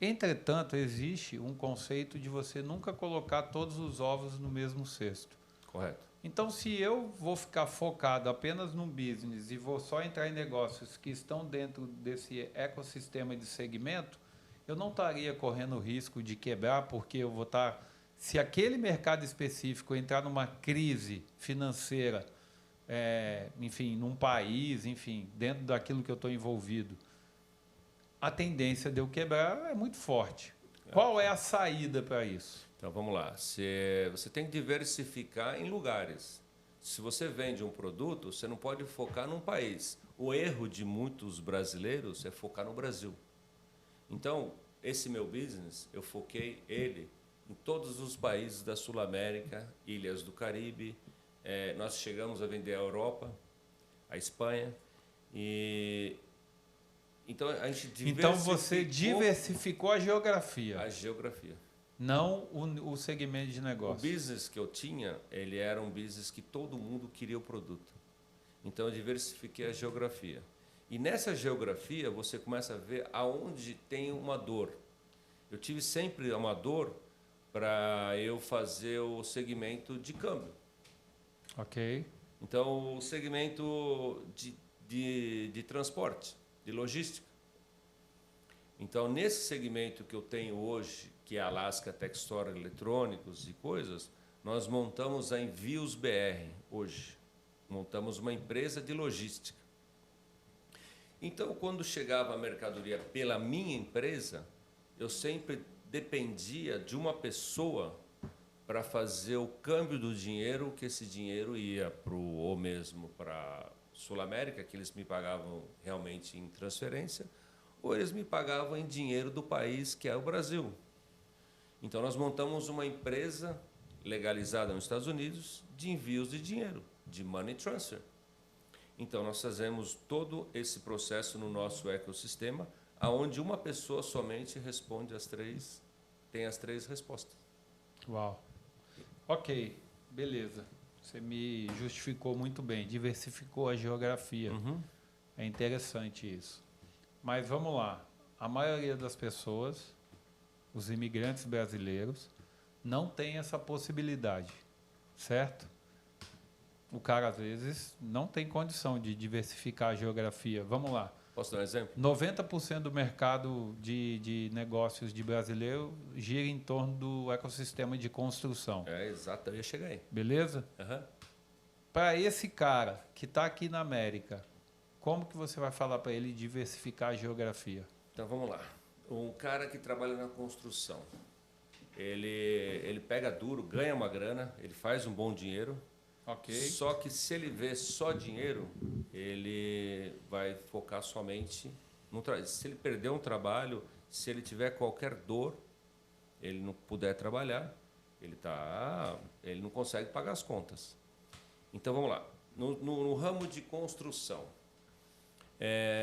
Entretanto, existe um conceito de você nunca colocar todos os ovos no mesmo cesto. Correto. Então, se eu vou ficar focado apenas num business e vou só entrar em negócios que estão dentro desse ecossistema de segmento, eu não estaria correndo o risco de quebrar, porque eu vou estar... Se aquele mercado específico entrar numa crise financeira, enfim, num país, enfim, dentro daquilo que eu estou envolvido, a tendência de eu quebrar é muito forte. Qual é a saída para isso? Então, vamos lá. Você tem que diversificar em lugares. Se você vende um produto, você não pode focar num país. O erro de muitos brasileiros é focar no Brasil. Então, esse meu business, eu foquei ele em todos os países da Sul-América, ilhas do Caribe. Nós chegamos a vender à Europa, à Espanha. Então a gente diversificou. Então você diversificou a geografia. A geografia. Não o segmento de O negócio. business que eu tinha, ele era um business que todo mundo queria o produto. Então eu diversifiquei a geografia. E nessa geografia você começa a ver aonde tem uma dor. Eu tive sempre uma dor para eu fazer o segmento de câmbio. Ok. Então o segmento de transporte, de logística. Então nesse segmento que eu tenho hoje, que é a Alaska Tech Store Eletrônicos e coisas, nós montamos a Envios BR hoje. Montamos uma empresa de logística. Então, quando chegava a mercadoria pela minha empresa, eu sempre dependia de uma pessoa para fazer o câmbio do dinheiro, que esse dinheiro ia ou mesmo para a Sul-América, que eles me pagavam realmente em transferência, ou eles me pagavam em dinheiro do país, que é o Brasil. Então, nós montamos uma empresa legalizada nos Estados Unidos de envios de dinheiro, de money transfer. Então, nós fazemos todo esse processo no nosso ecossistema, onde uma pessoa somente responde tem as três respostas. Uau. Ok, beleza. Você me justificou muito bem, diversificou a geografia. Uhum. É interessante isso. Mas vamos lá. A maioria das pessoas, os imigrantes brasileiros, não tem essa possibilidade, certo? O cara, às vezes, não tem condição de diversificar a geografia. Vamos lá. Posso dar um exemplo? 90% do mercado de negócios de brasileiro gira em torno do ecossistema de construção. Exato, eu ia chegar aí. Beleza? Uhum. Para esse cara que está aqui na América, como que você vai falar para ele diversificar a geografia? Então, vamos lá. Um cara que trabalha na construção, ele pega duro, ganha uma grana, ele faz um bom dinheiro. Ok. Só que se ele vê só dinheiro, ele vai focar somente no trabalho. Se ele perder um trabalho, se ele tiver qualquer dor, ele não puder trabalhar, ele não consegue pagar as contas. Então vamos lá. No ramo de construção,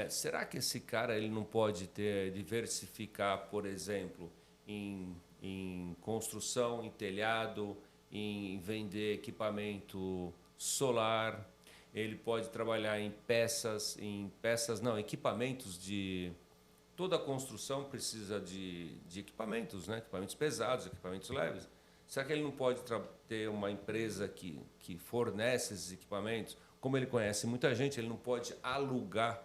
será que esse cara ele não pode diversificar, por exemplo, em construção, em telhado, em vender equipamento solar? Ele pode trabalhar equipamentos de... Toda construção precisa de equipamentos, né? Equipamentos pesados, equipamentos leves. Será que ele não pode ter uma empresa que fornece esses equipamentos? Como ele conhece muita gente, ele não pode alugar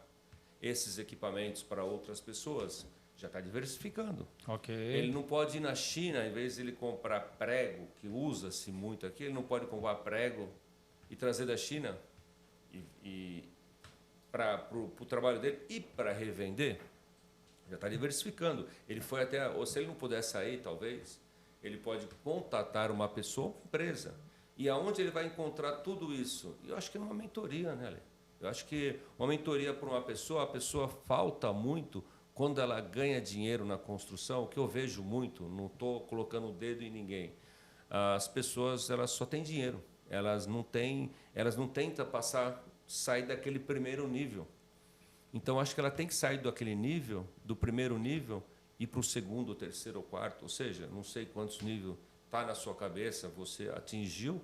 esses equipamentos para outras pessoas? Já está diversificando. Ok. Ele não pode ir na China, em vez de ele comprar prego, que usa-se muito aqui, ele não pode comprar prego e trazer da China para o trabalho dele e para revender. Já está diversificando. Ele foi até, ou se ele não puder sair, talvez, ele pode contatar uma pessoa, uma empresa. E aonde ele vai encontrar tudo isso? Eu acho que numa mentoria, né, Lê? Eu acho que uma mentoria para uma pessoa, a pessoa falta muito quando ela ganha dinheiro na construção, o que eu vejo muito, não estou colocando o dedo em ninguém. As pessoas, elas só têm dinheiro. Elas não tentam sair daquele primeiro nível. Então, acho que ela tem que sair daquele nível, do primeiro nível, e para o segundo, ou terceiro, ou quarto. Ou seja, não sei quantos níveis está na sua cabeça, você atingiu,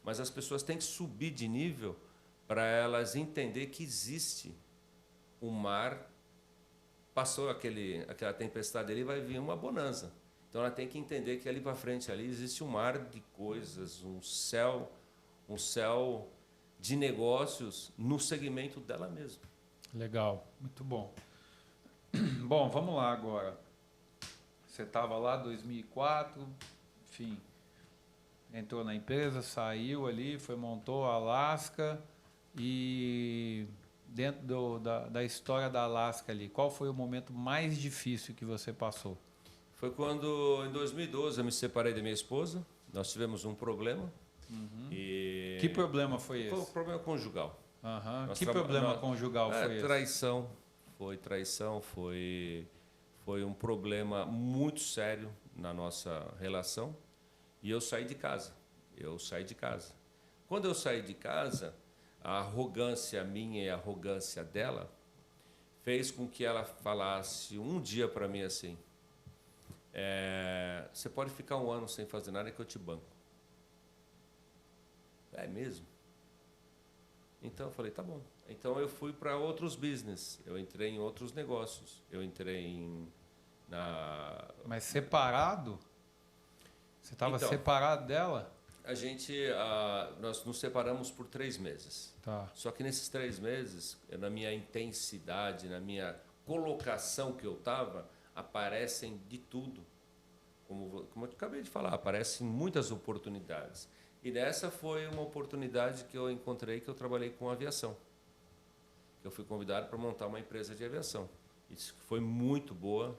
mas as pessoas têm que subir de nível para elas entender que existe um mar. Passou aquela tempestade ali, vai vir uma bonança. Então ela tem que entender que ali para frente ali existe um mar de coisas, um céu de negócios no segmento dela mesma. Legal, muito bom. Bom, vamos lá agora. Você estava lá em 2004, enfim, entrou na empresa, saiu ali, montou a Alaska e dentro da história da Alaska ali, qual foi o momento mais difícil que você passou? Foi quando, em 2012, eu me separei da minha esposa, nós tivemos um problema. Uhum. E que problema foi esse? Foi um problema conjugal. Uhum. Que problema conjugal foi esse? Traição. Foi traição, foi um problema muito sério na nossa relação. E eu saí de casa. Eu saí de casa. Quando eu saí de casa, a arrogância minha e a arrogância dela fez com que ela falasse um dia para mim assim: você pode ficar um ano sem fazer nada que eu te banco. É mesmo? Então eu falei, tá bom. Então eu fui para outros business, eu entrei em outros negócios, eu entrei Mas separado? Você estava Então, separado dela? nós nos separamos por 3 meses. Tá. Só que nesses 3 meses, na minha intensidade, na minha colocação que eu estava, aparecem de tudo. Como eu acabei de falar, aparecem muitas oportunidades. E nessa foi uma oportunidade que eu encontrei, que eu trabalhei com aviação. Eu fui convidado para montar uma empresa de aviação. Isso foi muito boa,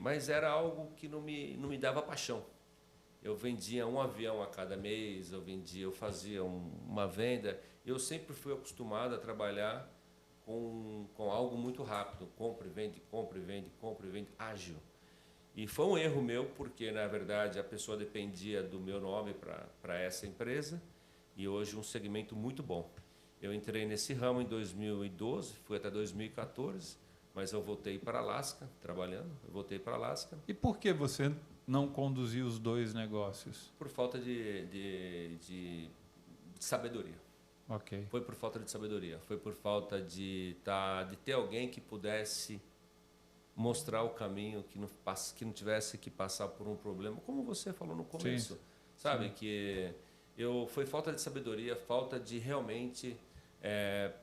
mas era algo que não me dava paixão. Eu vendia um avião a cada mês, eu fazia uma venda. Eu sempre fui acostumado a trabalhar com algo muito rápido, compra e vende, compra e vende, compra e vende, ágil. E foi um erro meu, porque, na verdade, a pessoa dependia do meu nome para essa empresa, e hoje um segmento muito bom. Eu entrei nesse ramo em 2012, fui até 2014, mas eu voltei para Alasca, trabalhando, eu voltei para Alasca. E por que você não conduziu os 2 negócios? Por falta de sabedoria. Ok. Foi por falta de sabedoria, foi por falta de ter alguém que pudesse mostrar o caminho, que não tivesse que passar por um problema, como você falou no começo. Sim. Sabe? Sim. Que foi falta de sabedoria, falta de realmente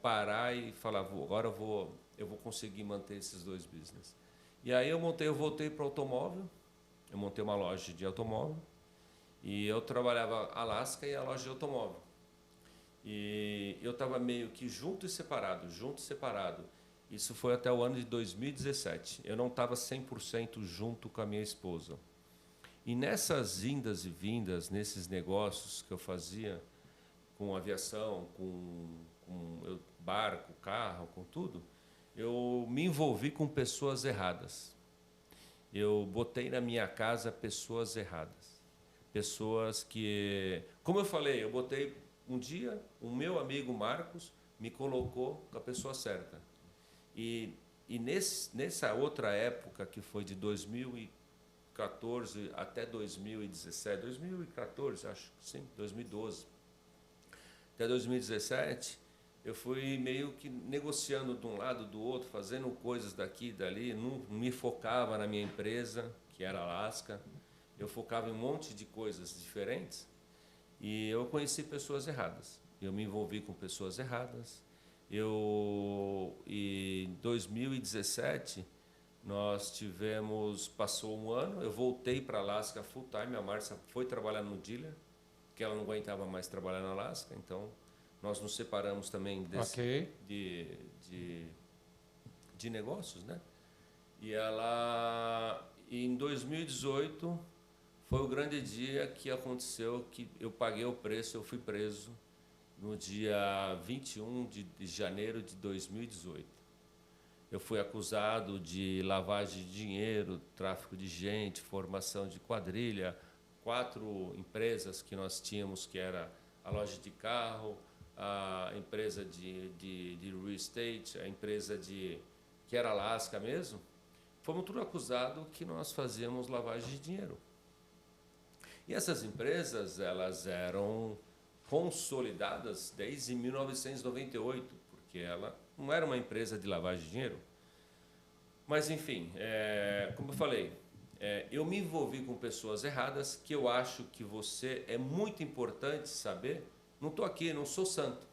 parar e falar, agora eu vou conseguir manter esses 2 business. E aí eu voltei para o automóvel, eu montei uma loja de automóvel, e eu trabalhava Alasca e a loja de automóvel. E eu estava meio que junto e separado. Isso foi até o ano de 2017. Eu não estava 100% junto com a minha esposa. E nessas indas e vindas, nesses negócios que eu fazia, com aviação, com barco, carro, com tudo, eu me envolvi com pessoas erradas. Eu botei na minha casa pessoas erradas. Pessoas que, como eu falei, eu botei um dia, o meu amigo Marcos me colocou com a pessoa certa. E nessa outra época, que foi de 2014 até 2017, 2014, acho que sim, 2012, até 2017, eu fui meio que negociando de um lado, do outro, fazendo coisas daqui e dali, não me focava na minha empresa, que era Alasca, eu focava em um monte de coisas diferentes, e eu conheci pessoas erradas, eu me envolvi com pessoas erradas. Em 2017, passou um ano, eu voltei para Alasca full time, a Márcia foi trabalhar no dealer, porque ela não aguentava mais trabalhar na Alasca, então nós nos separamos também de negócios, né? E em 2018, foi o grande dia que aconteceu, que eu paguei o preço, eu fui preso no dia 21 de janeiro de 2018. Eu fui acusado de lavagem de dinheiro, tráfico de gente, formação de quadrilha, 4 empresas que nós tínhamos, que era a loja de carro, a empresa de real estate, a empresa que era Alasca mesmo. Fomos tudo acusados que nós fazíamos lavagem de dinheiro. E essas empresas, elas eram consolidadas desde 1998, porque ela não era uma empresa de lavagem de dinheiro. Mas, enfim, como eu falei, eu me envolvi com pessoas erradas, que eu acho que é muito importante saber. Não estou aqui, não sou santo,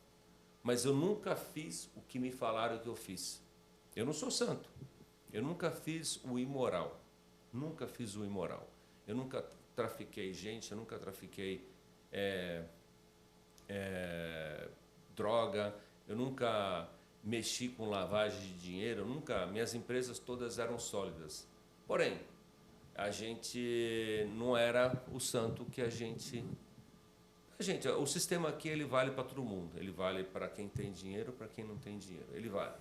mas eu nunca fiz o que me falaram que eu fiz. Eu não sou santo, eu nunca fiz o imoral, eu nunca trafiquei gente, eu nunca trafiquei droga, eu nunca mexi com lavagem de dinheiro, minhas empresas todas eram sólidas. Porém, a gente não era o santo que o sistema aqui, ele vale para todo mundo, ele vale para quem tem dinheiro, para quem não tem dinheiro, ele vale.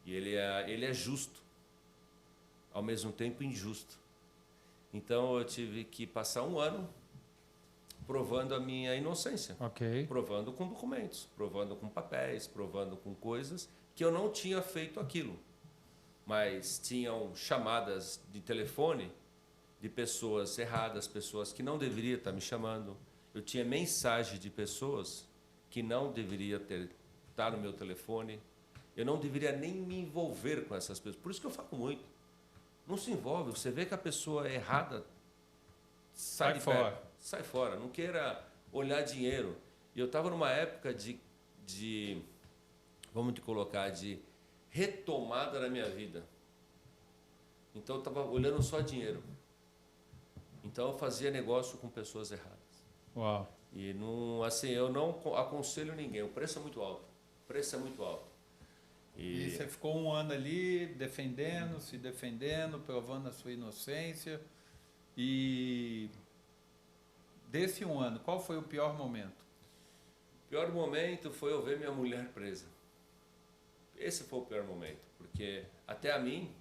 E ele é justo, ao mesmo tempo injusto. Então eu tive que passar um ano provando a minha inocência. Ok. Provando com documentos, provando com papéis, provando com coisas que eu não tinha feito aquilo. Mas tinham chamadas de telefone de pessoas erradas, pessoas que não deveriam estar me chamando. Eu tinha mensagem de pessoas que não deveria estar no meu telefone. Eu não deveria nem me envolver com essas pessoas. Por isso que eu falo muito. Não se envolve. Você vê que a pessoa é errada, sai fora. Sai fora. Não queira olhar dinheiro. E eu estava numa época vamos te colocar, de retomada da minha vida. Então eu estava olhando só dinheiro. Então eu fazia negócio com pessoas erradas. Uau. E não, assim, eu não aconselho ninguém. O preço é muito alto. O preço é muito alto. E você ficou um ano ali se defendendo, provando a sua inocência. E desse um ano, qual foi o pior momento? O pior momento foi eu ver minha mulher presa. Esse foi o pior momento, porque até a mim,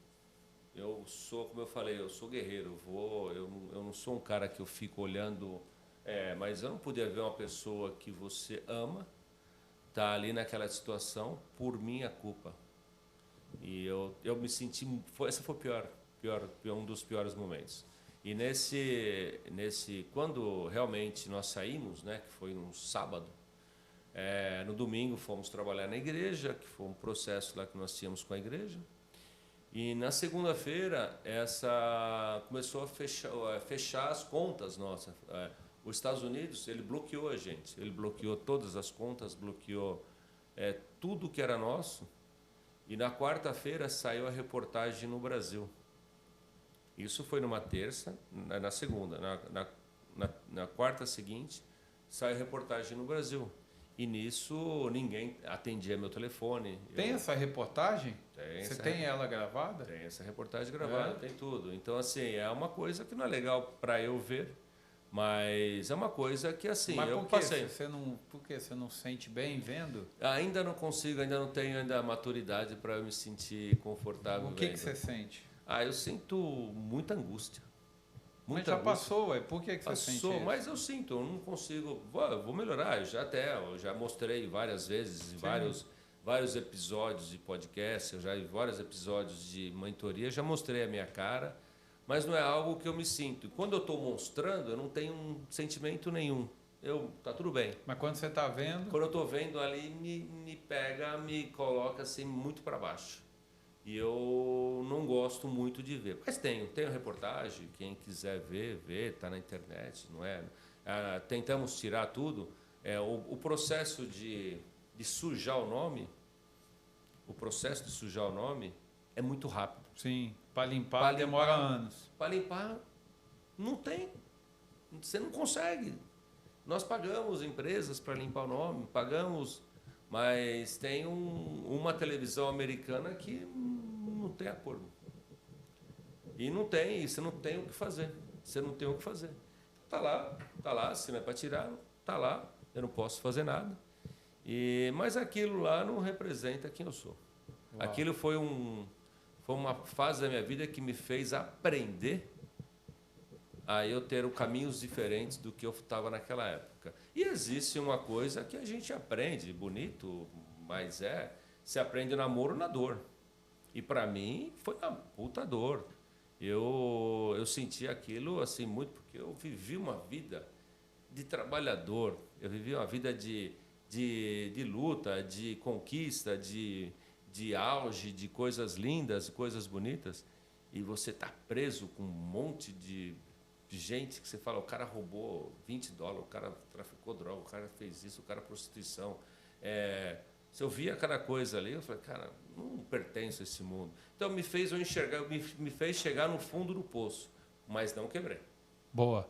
eu sou, como eu falei, eu sou guerreiro. Eu não sou um cara que eu fico olhando, mas eu não podia ver uma pessoa que você ama tá ali naquela situação por minha culpa. E eu me senti, esse foi o pior, um dos piores momentos. E quando realmente nós saímos, né, que foi um sábado, no domingo fomos trabalhar na igreja, que foi um processo lá que nós tínhamos com a igreja. E na segunda-feira começou a fechar as contas nossas. Os Estados Unidos, ele bloqueou a gente, ele bloqueou todas as contas, bloqueou tudo que era nosso. E na quarta-feira saiu a reportagem no Brasil. Isso foi numa terça, na segunda, na quarta seguinte, saiu a reportagem no Brasil. E nisso ninguém atendia meu telefone. Tem essa reportagem? Você tem ela gravada? Tem essa reportagem gravada, tem tudo. Então, assim, é uma coisa que não é legal para eu ver, mas é uma coisa que, assim, eu passei. Por que você não sente bem vendo? Ainda não consigo, ainda não tenho a maturidade para eu me sentir confortável. O que você sente? Eu sinto muita angústia. Mas já passou, por que você sente isso? Mas eu sinto, eu não consigo. Vou melhorar, eu já mostrei várias vezes, em vários episódios de podcast, vários episódios de mentoria, já mostrei a minha cara, mas não é algo que eu me sinto. Quando eu estou mostrando, eu não tenho um sentimento nenhum. Tá tudo bem. Mas quando você está vendo? Quando eu estou vendo ali, me pega, me coloca assim muito para baixo. E eu não gosto muito de ver. Mas tenho reportagem, quem quiser ver, está na internet, não é? Tentamos tirar tudo. O processo de sujar o nome, é muito rápido. Sim, para limpar demora anos. Para limpar, não tem. Você não consegue. Nós pagamos empresas para limpar o nome, mas tem uma televisão americana que não tem acordo. E você não tem o que fazer. Tá lá, se não é para tirar, tá lá, eu não posso fazer nada. Mas aquilo lá não representa quem eu sou. Uau. Aquilo foi uma fase da minha vida que me fez aprender a eu ter caminhos diferentes do que eu estava naquela época. E existe uma coisa que a gente aprende, bonito, mas se aprende namoro na dor. E para mim foi uma puta dor. Eu senti aquilo assim muito, porque eu vivi uma vida de trabalhador, eu vivi uma vida de luta, de conquista, de auge, de coisas lindas, coisas bonitas, e você está preso com um monte de gente que você fala, o cara roubou $20, o cara traficou droga, o cara fez isso, o cara prostituição. Se eu via cada coisa ali, eu falei, cara, não pertenço a esse mundo. Então me fez me fez chegar no fundo do poço, mas não quebrei. Boa.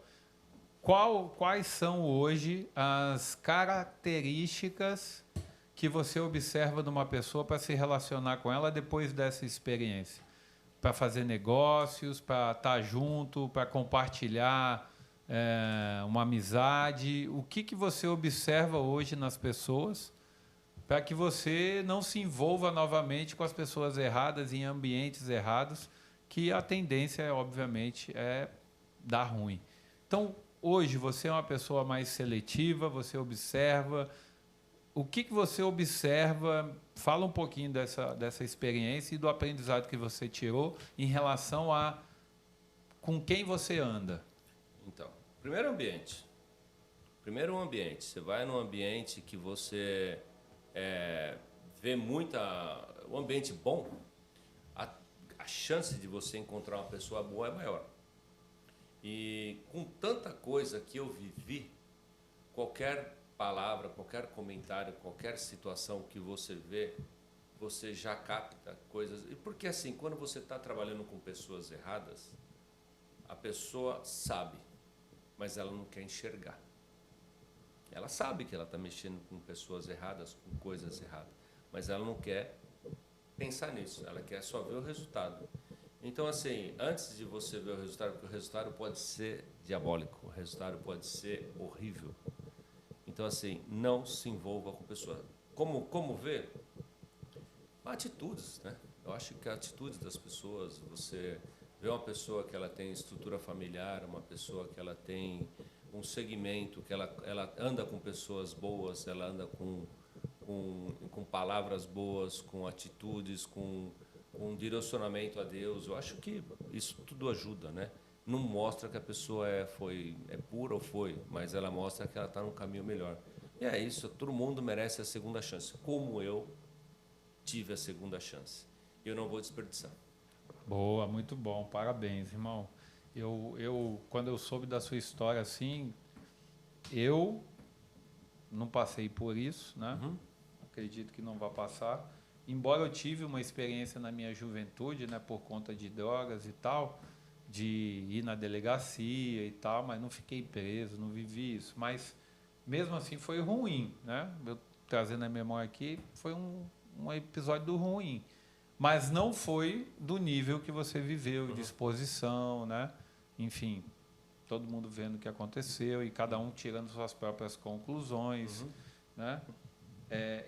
Quais são hoje as características que você observa de uma pessoa para se relacionar com ela depois dessa experiência? Para fazer negócios, para estar junto, para compartilhar uma amizade. O que você observa hoje nas pessoas para que você não se envolva novamente com as pessoas erradas em ambientes errados, que a tendência, obviamente, é dar ruim. Então, hoje você é uma pessoa mais seletiva, você observa. O que você observa? Fala um pouquinho dessa experiência e do aprendizado que você tirou em relação a com quem você anda. Então, primeiro ambiente. Primeiro, um ambiente. Você vai num ambiente que você vê um ambiente bom, a chance de você encontrar uma pessoa boa é maior. E com tanta coisa que eu vivi, qualquer palavra, qualquer comentário, qualquer situação que você vê, você já capta coisas. E porque assim, quando você está trabalhando com pessoas erradas, a pessoa sabe, mas ela não quer enxergar. Ela sabe que ela está mexendo com pessoas erradas, com coisas erradas, mas ela não quer pensar nisso, ela quer só ver o resultado. Então, assim, antes de você ver o resultado, porque o resultado pode ser diabólico, o resultado pode ser horrível. Então, assim, não se envolva com pessoas. Como ver? Atitudes, né? Eu acho que a atitude das pessoas, você vê uma pessoa que ela tem estrutura familiar, uma pessoa que ela tem um segmento, que ela anda com pessoas boas, ela anda com palavras boas, com atitudes, com direcionamento a Deus. Eu acho que isso tudo ajuda, né? Não mostra que a pessoa é pura ou foi, mas ela mostra que ela está num caminho melhor. E é isso, todo mundo merece a segunda chance, como eu tive a segunda chance. Eu não vou desperdiçar. Boa, muito bom, parabéns, irmão. Quando eu soube da sua história assim, eu não passei por isso, né? Uhum. Acredito que não vai passar. Embora eu tive uma experiência na minha juventude, né, por conta de drogas e tal, de ir na delegacia e tal, mas não fiquei preso, não vivi isso. Mas mesmo assim foi ruim, né? Eu trazendo a memória aqui, foi um episódio ruim. Mas não foi do nível que você viveu, de exposição, né? Enfim, todo mundo vendo o que aconteceu e cada um tirando suas próprias conclusões, né?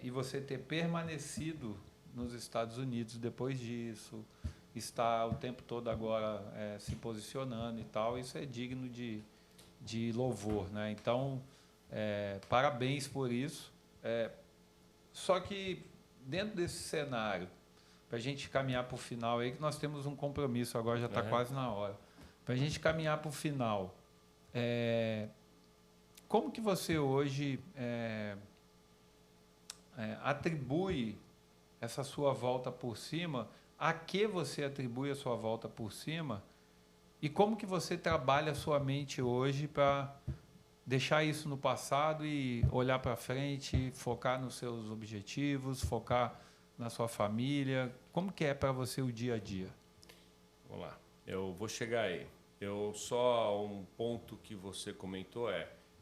E você ter permanecido nos Estados Unidos depois disso, estar o tempo todo agora se posicionando e tal, isso é digno de louvor, né? Então, parabéns por isso. Só que dentro desse cenário, para a gente caminhar para o final aí, que nós temos um compromisso agora, já está quase na hora. Para a gente caminhar para o final, como que você hoje atribui essa sua volta por cima? A que você atribui a sua volta por cima? E como que você trabalha a sua mente hoje para deixar isso no passado e olhar para frente, focar nos seus objetivos, focar na sua família? Como que é para você o dia a dia? Vamos lá, eu vou chegar aí. Só um ponto que você comentou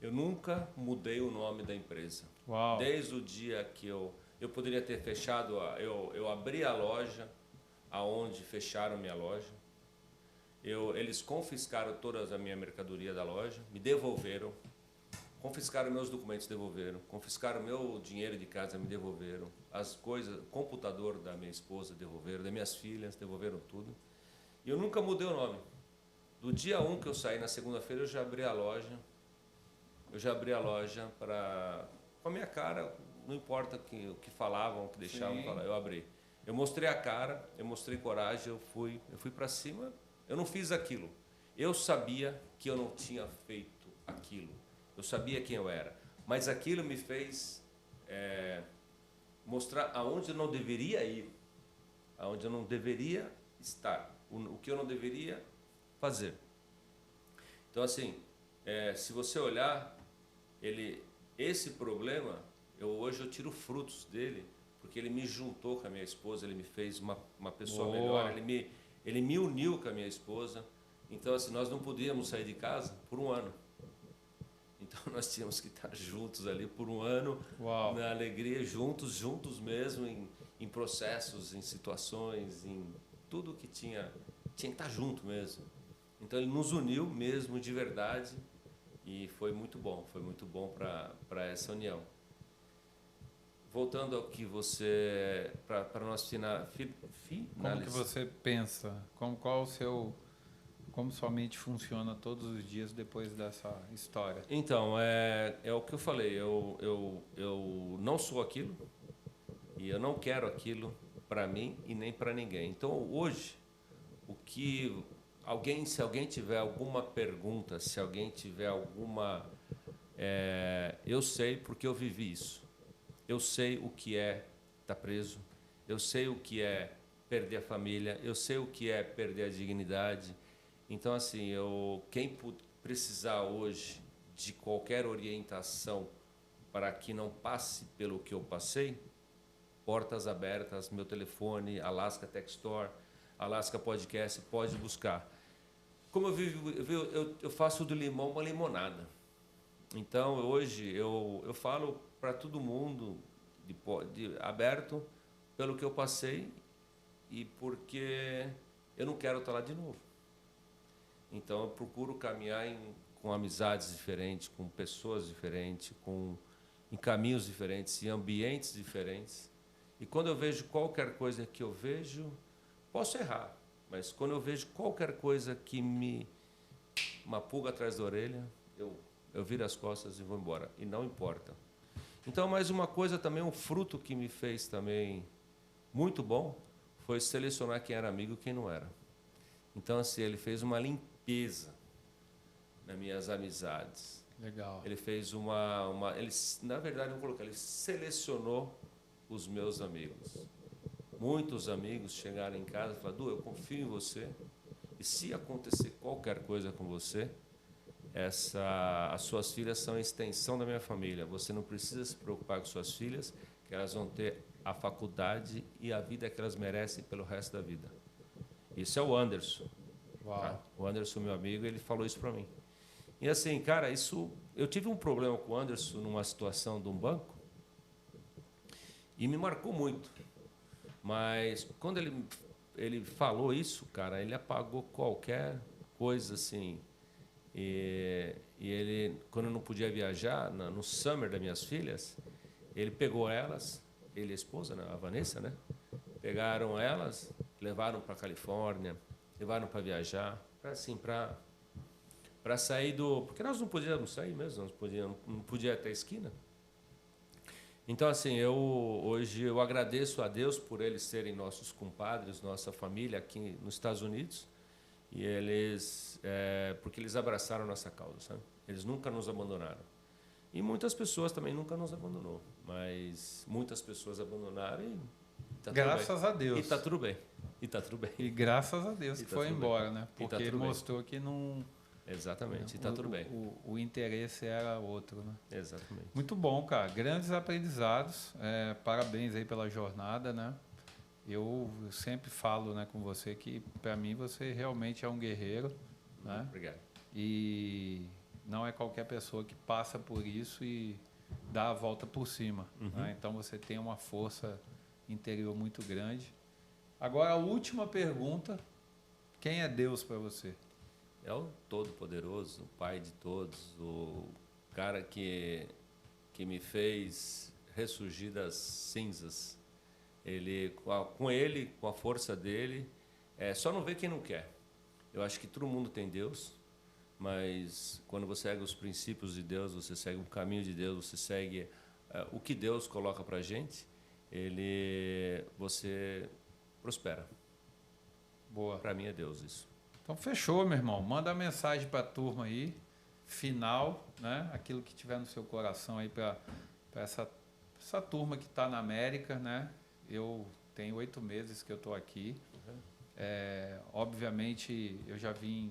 eu nunca mudei o nome da empresa. Uau. Desde o dia que eu poderia ter fechado, eu abri a loja, aonde fecharam minha loja. Eles confiscaram toda a minha mercadoria da loja, me devolveram, confiscaram meus documentos, devolveram, confiscaram meu dinheiro de casa, me devolveram, as coisas, computador da minha esposa devolveram, das minhas filhas devolveram tudo. E eu nunca mudei o nome. Do dia 1 que eu saí, na segunda-feira, eu já abri a loja. Eu já abri a loja com a minha cara, não importa o que falavam, o que deixavam falar, eu abri. Eu mostrei a cara, eu mostrei coragem, eu fui para cima, eu não fiz aquilo. Eu sabia que eu não tinha feito aquilo. Eu sabia quem eu era. Mas aquilo me fez mostrar aonde eu não deveria ir, aonde eu não deveria estar, o que eu não deveria fazer. Então, assim, se você olhar, esse problema, hoje eu tiro frutos dele, porque ele me juntou com a minha esposa, ele me fez uma pessoa melhor, ele me uniu com a minha esposa. Então, assim, nós não podíamos sair de casa por um ano. Então, nós tínhamos que estar juntos ali por um ano, Uau. na alegria, juntos mesmo, em processos, em situações, em tudo que tinha que estar junto mesmo. Então, ele nos uniu mesmo de verdade e foi muito bom para essa união. Voltando ao que você, para nós finalizar. Como que você pensa? Qual o seu Como sua mente funciona todos os dias depois dessa história? Então, é o que eu falei. Eu não sou aquilo e eu não quero aquilo para mim e nem para ninguém. Então, hoje, se alguém tiver alguma pergunta, se alguém tiver alguma... eu sei porque eu vivi isso. Eu sei o que é estar preso. Eu sei o que é perder a família. Eu sei o que é perder a dignidade. Então, assim, quem precisar hoje de qualquer orientação para que não passe pelo que eu passei, portas abertas, meu telefone, Alaska Tech Store, Alaska Podcast, pode buscar. Como eu faço do limão uma limonada. Então, hoje, eu falo para todo mundo aberto pelo que eu passei e porque eu não quero estar lá de novo. Então, eu procuro caminhar com amizades diferentes, com pessoas diferentes, em caminhos diferentes, em ambientes diferentes. E quando eu vejo qualquer coisa que eu vejo, posso errar, mas quando eu vejo qualquer coisa que uma pulga atrás da orelha, eu viro as costas e vou embora. E não importa. Então, mais uma coisa também, um fruto que me fez também muito bom, foi selecionar quem era amigo e quem não era. Então, assim, ele fez uma limpeza nas minhas amizades. Legal. Ele fez na verdade, não coloquei, ele selecionou os meus amigos. Muitos amigos chegaram em casa e falaram: Du, eu confio em você, e se acontecer qualquer coisa com você, as suas filhas são a extensão da minha família. Você não precisa se preocupar com suas filhas, que elas vão ter a faculdade e a vida que elas merecem pelo resto da vida. Isso é o Anderson. Tá? O Anderson, meu amigo, ele falou isso para mim. E assim, cara, eu tive um problema com o Anderson numa situação de um banco e me marcou muito. Mas quando ele falou isso, cara, ele apagou qualquer coisa assim. E ele, quando eu não podia viajar, no summer das minhas filhas, ele pegou elas, ele e a esposa, né, a Vanessa, né? Pegaram elas, levaram para a Califórnia, levaram para viajar, para sair porque nós não podíamos sair mesmo, não podia ir até a esquina. Então, assim, hoje eu agradeço a Deus por eles serem nossos compadres, nossa família aqui nos Estados Unidos, e porque eles abraçaram nossa causa, sabe? Eles nunca nos abandonaram. E muitas pessoas também nunca nos abandonou, mas muitas pessoas abandonaram e tá graças a Deus. E tá tudo bem. E tá tudo bem. E graças a Deus que foi embora, né? Porque mostrou que não... Exatamente, e tá tudo bem. O interesse era outro, né? Exatamente. Muito bom, cara. Grandes aprendizados. Parabéns aí pela jornada, né? Eu sempre falo, né, com você que, para mim, você realmente é um guerreiro, né? Obrigado. E não é qualquer pessoa que passa por isso e dá a volta por cima. Né? Então, você tem uma força interior muito grande. Agora, a última pergunta. Quem é Deus para você? É o Todo-Poderoso, o Pai de todos, o cara que me fez ressurgir das cinzas. Com a força dele, só não vê quem não quer. Eu acho que todo mundo tem Deus, mas quando você segue os princípios de Deus, você segue o caminho de Deus, você segue o que Deus coloca para a gente, você prospera. Boa. Para mim é Deus isso. Então fechou, meu irmão. Manda a mensagem para a turma aí, final, né? Aquilo que tiver no seu coração aí para essa turma que está na América, né? Eu tenho 8 meses que eu estou aqui. Obviamente eu já vim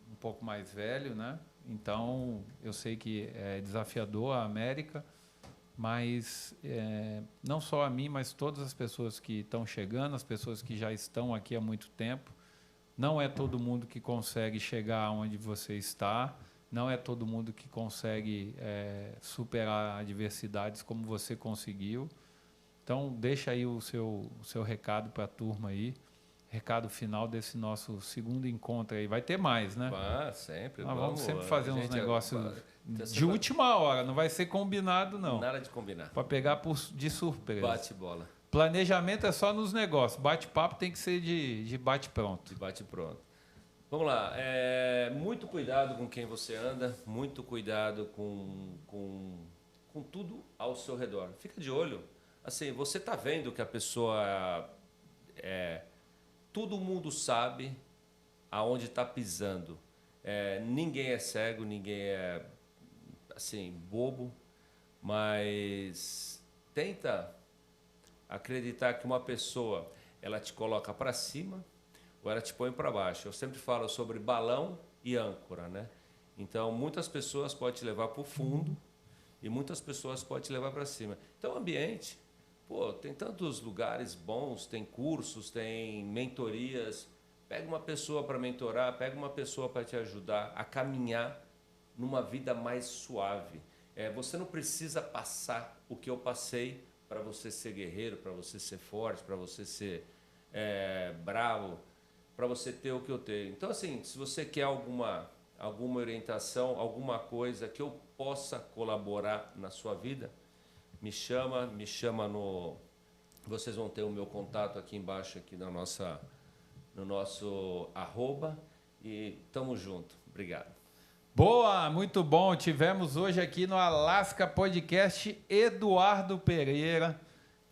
um pouco mais velho, né? Então eu sei que é desafiador a América, mas não só a mim, mas todas as pessoas que estão chegando, as pessoas que já estão aqui há muito tempo. Não é todo mundo que consegue chegar onde você está, não é todo mundo que consegue superar adversidades como você conseguiu. Então, deixa aí o seu recado para a turma aí, recado final desse nosso segundo encontro aí. Vai ter mais, né? Sempre. Nós vamos sempre fazer uns negócios de última hora, não vai ser combinado, não. Nada de combinar. Para pegar de surpresa. Bate bola. Planejamento é só nos negócios. Bate-papo tem que ser de bate-pronto. De bate-pronto. Vamos lá. Muito cuidado com quem você anda, muito cuidado com tudo ao seu redor. Fica de olho. Assim, você está vendo que a pessoa... todo mundo sabe aonde está pisando. Ninguém é cego, ninguém é assim, bobo, mas tenta acreditar que uma pessoa ela te coloca para cima ou ela te põe para baixo. Eu sempre falo sobre balão e âncora, né? Então, muitas pessoas podem te levar para o fundo e muitas pessoas podem te levar para cima. Então, o ambiente, tem tantos lugares bons, tem cursos, tem mentorias. Pega uma pessoa para mentorar, pega uma pessoa para te ajudar a caminhar numa vida mais suave. Você não precisa passar o que eu passei para você ser guerreiro, para você ser forte, para você ser bravo, para você ter o que eu tenho. Então, assim, se você quer alguma orientação, alguma coisa que eu possa colaborar na sua vida, me chama no... Vocês vão ter o meu contato aqui embaixo, aqui no nosso @ e tamo junto. Obrigado. Boa, muito bom. Tivemos hoje aqui no Alasca Podcast Eduardo Pereira,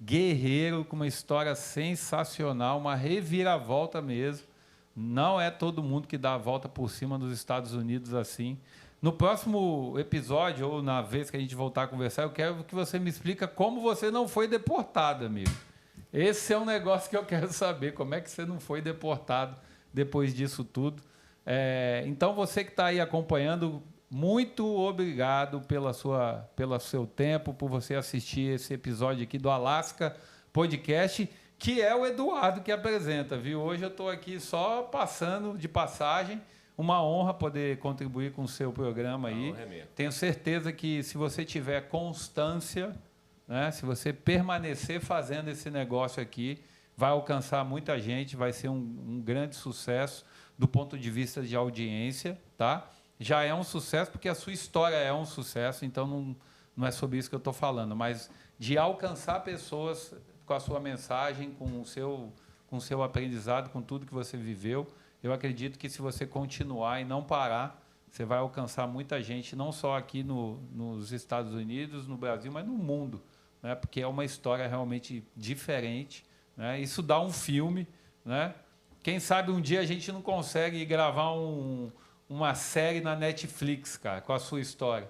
guerreiro, com uma história sensacional, uma reviravolta mesmo. Não é todo mundo que dá a volta por cima dos Estados Unidos assim. No próximo episódio, ou na vez que a gente voltar a conversar, eu quero que você me explique como você não foi deportado, amigo. Esse é um negócio que eu quero saber, como é que você não foi deportado depois disso tudo. Então, você que está aí acompanhando, muito obrigado pelo seu tempo, por você assistir esse episódio aqui do Alasca Podcast, que é o Eduardo que apresenta, viu? Hoje eu estou aqui só passando de passagem. Uma honra poder contribuir com o seu programa aí. Tenho certeza que se você tiver constância, né, se você permanecer fazendo esse negócio aqui, vai alcançar muita gente, vai ser um grande sucesso do ponto de vista de audiência, tá? Já é um sucesso porque a sua história é um sucesso, então não é sobre isso que eu estou falando, mas de alcançar pessoas com a sua mensagem, com o seu aprendizado, com tudo que você viveu. Eu acredito que se você continuar e não parar, você vai alcançar muita gente, não só aqui nos Estados Unidos, no Brasil, mas no mundo, né? Porque é uma história realmente diferente, né? Isso dá um filme, né? Quem sabe um dia a gente não consegue gravar uma série na Netflix, cara, com a sua história.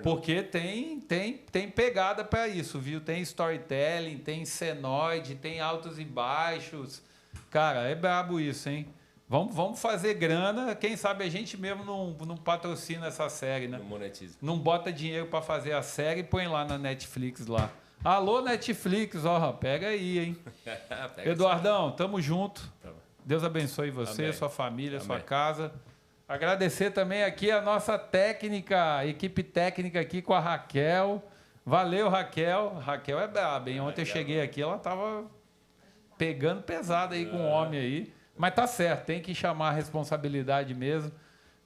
Porque tem pegada para isso, viu? Tem storytelling, tem senoide, tem altos e baixos. Cara, é brabo isso, hein? Vamos fazer grana. Quem sabe a gente mesmo não patrocina essa série, né? Não monetiza. Não bota dinheiro para fazer a série e põe lá na Netflix lá. Alô, Netflix, ó, pega aí, hein? Eduardão, tamo junto. Tá. Deus abençoe você, amém, sua família, amém, sua casa. Agradecer também aqui a nossa equipe técnica aqui com a Raquel. Valeu, Raquel. Raquel é braba, hein? Ontem eu cheguei aqui, ela tava pegando pesado aí com o homem aí. Mas tá certo, tem que chamar a responsabilidade mesmo.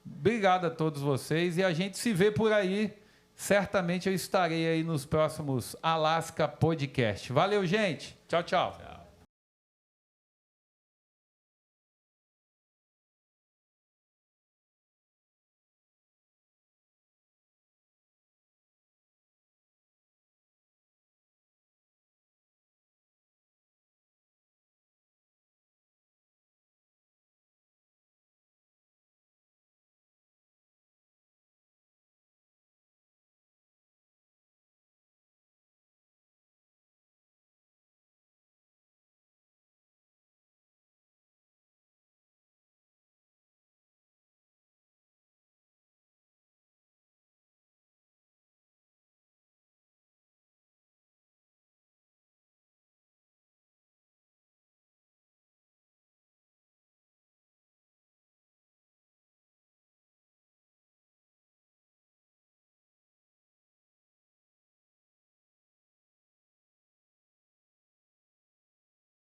Obrigado a todos vocês e a gente se vê por aí. Certamente eu estarei aí nos próximos Alasca Podcast. Valeu, gente. Tchau, tchau.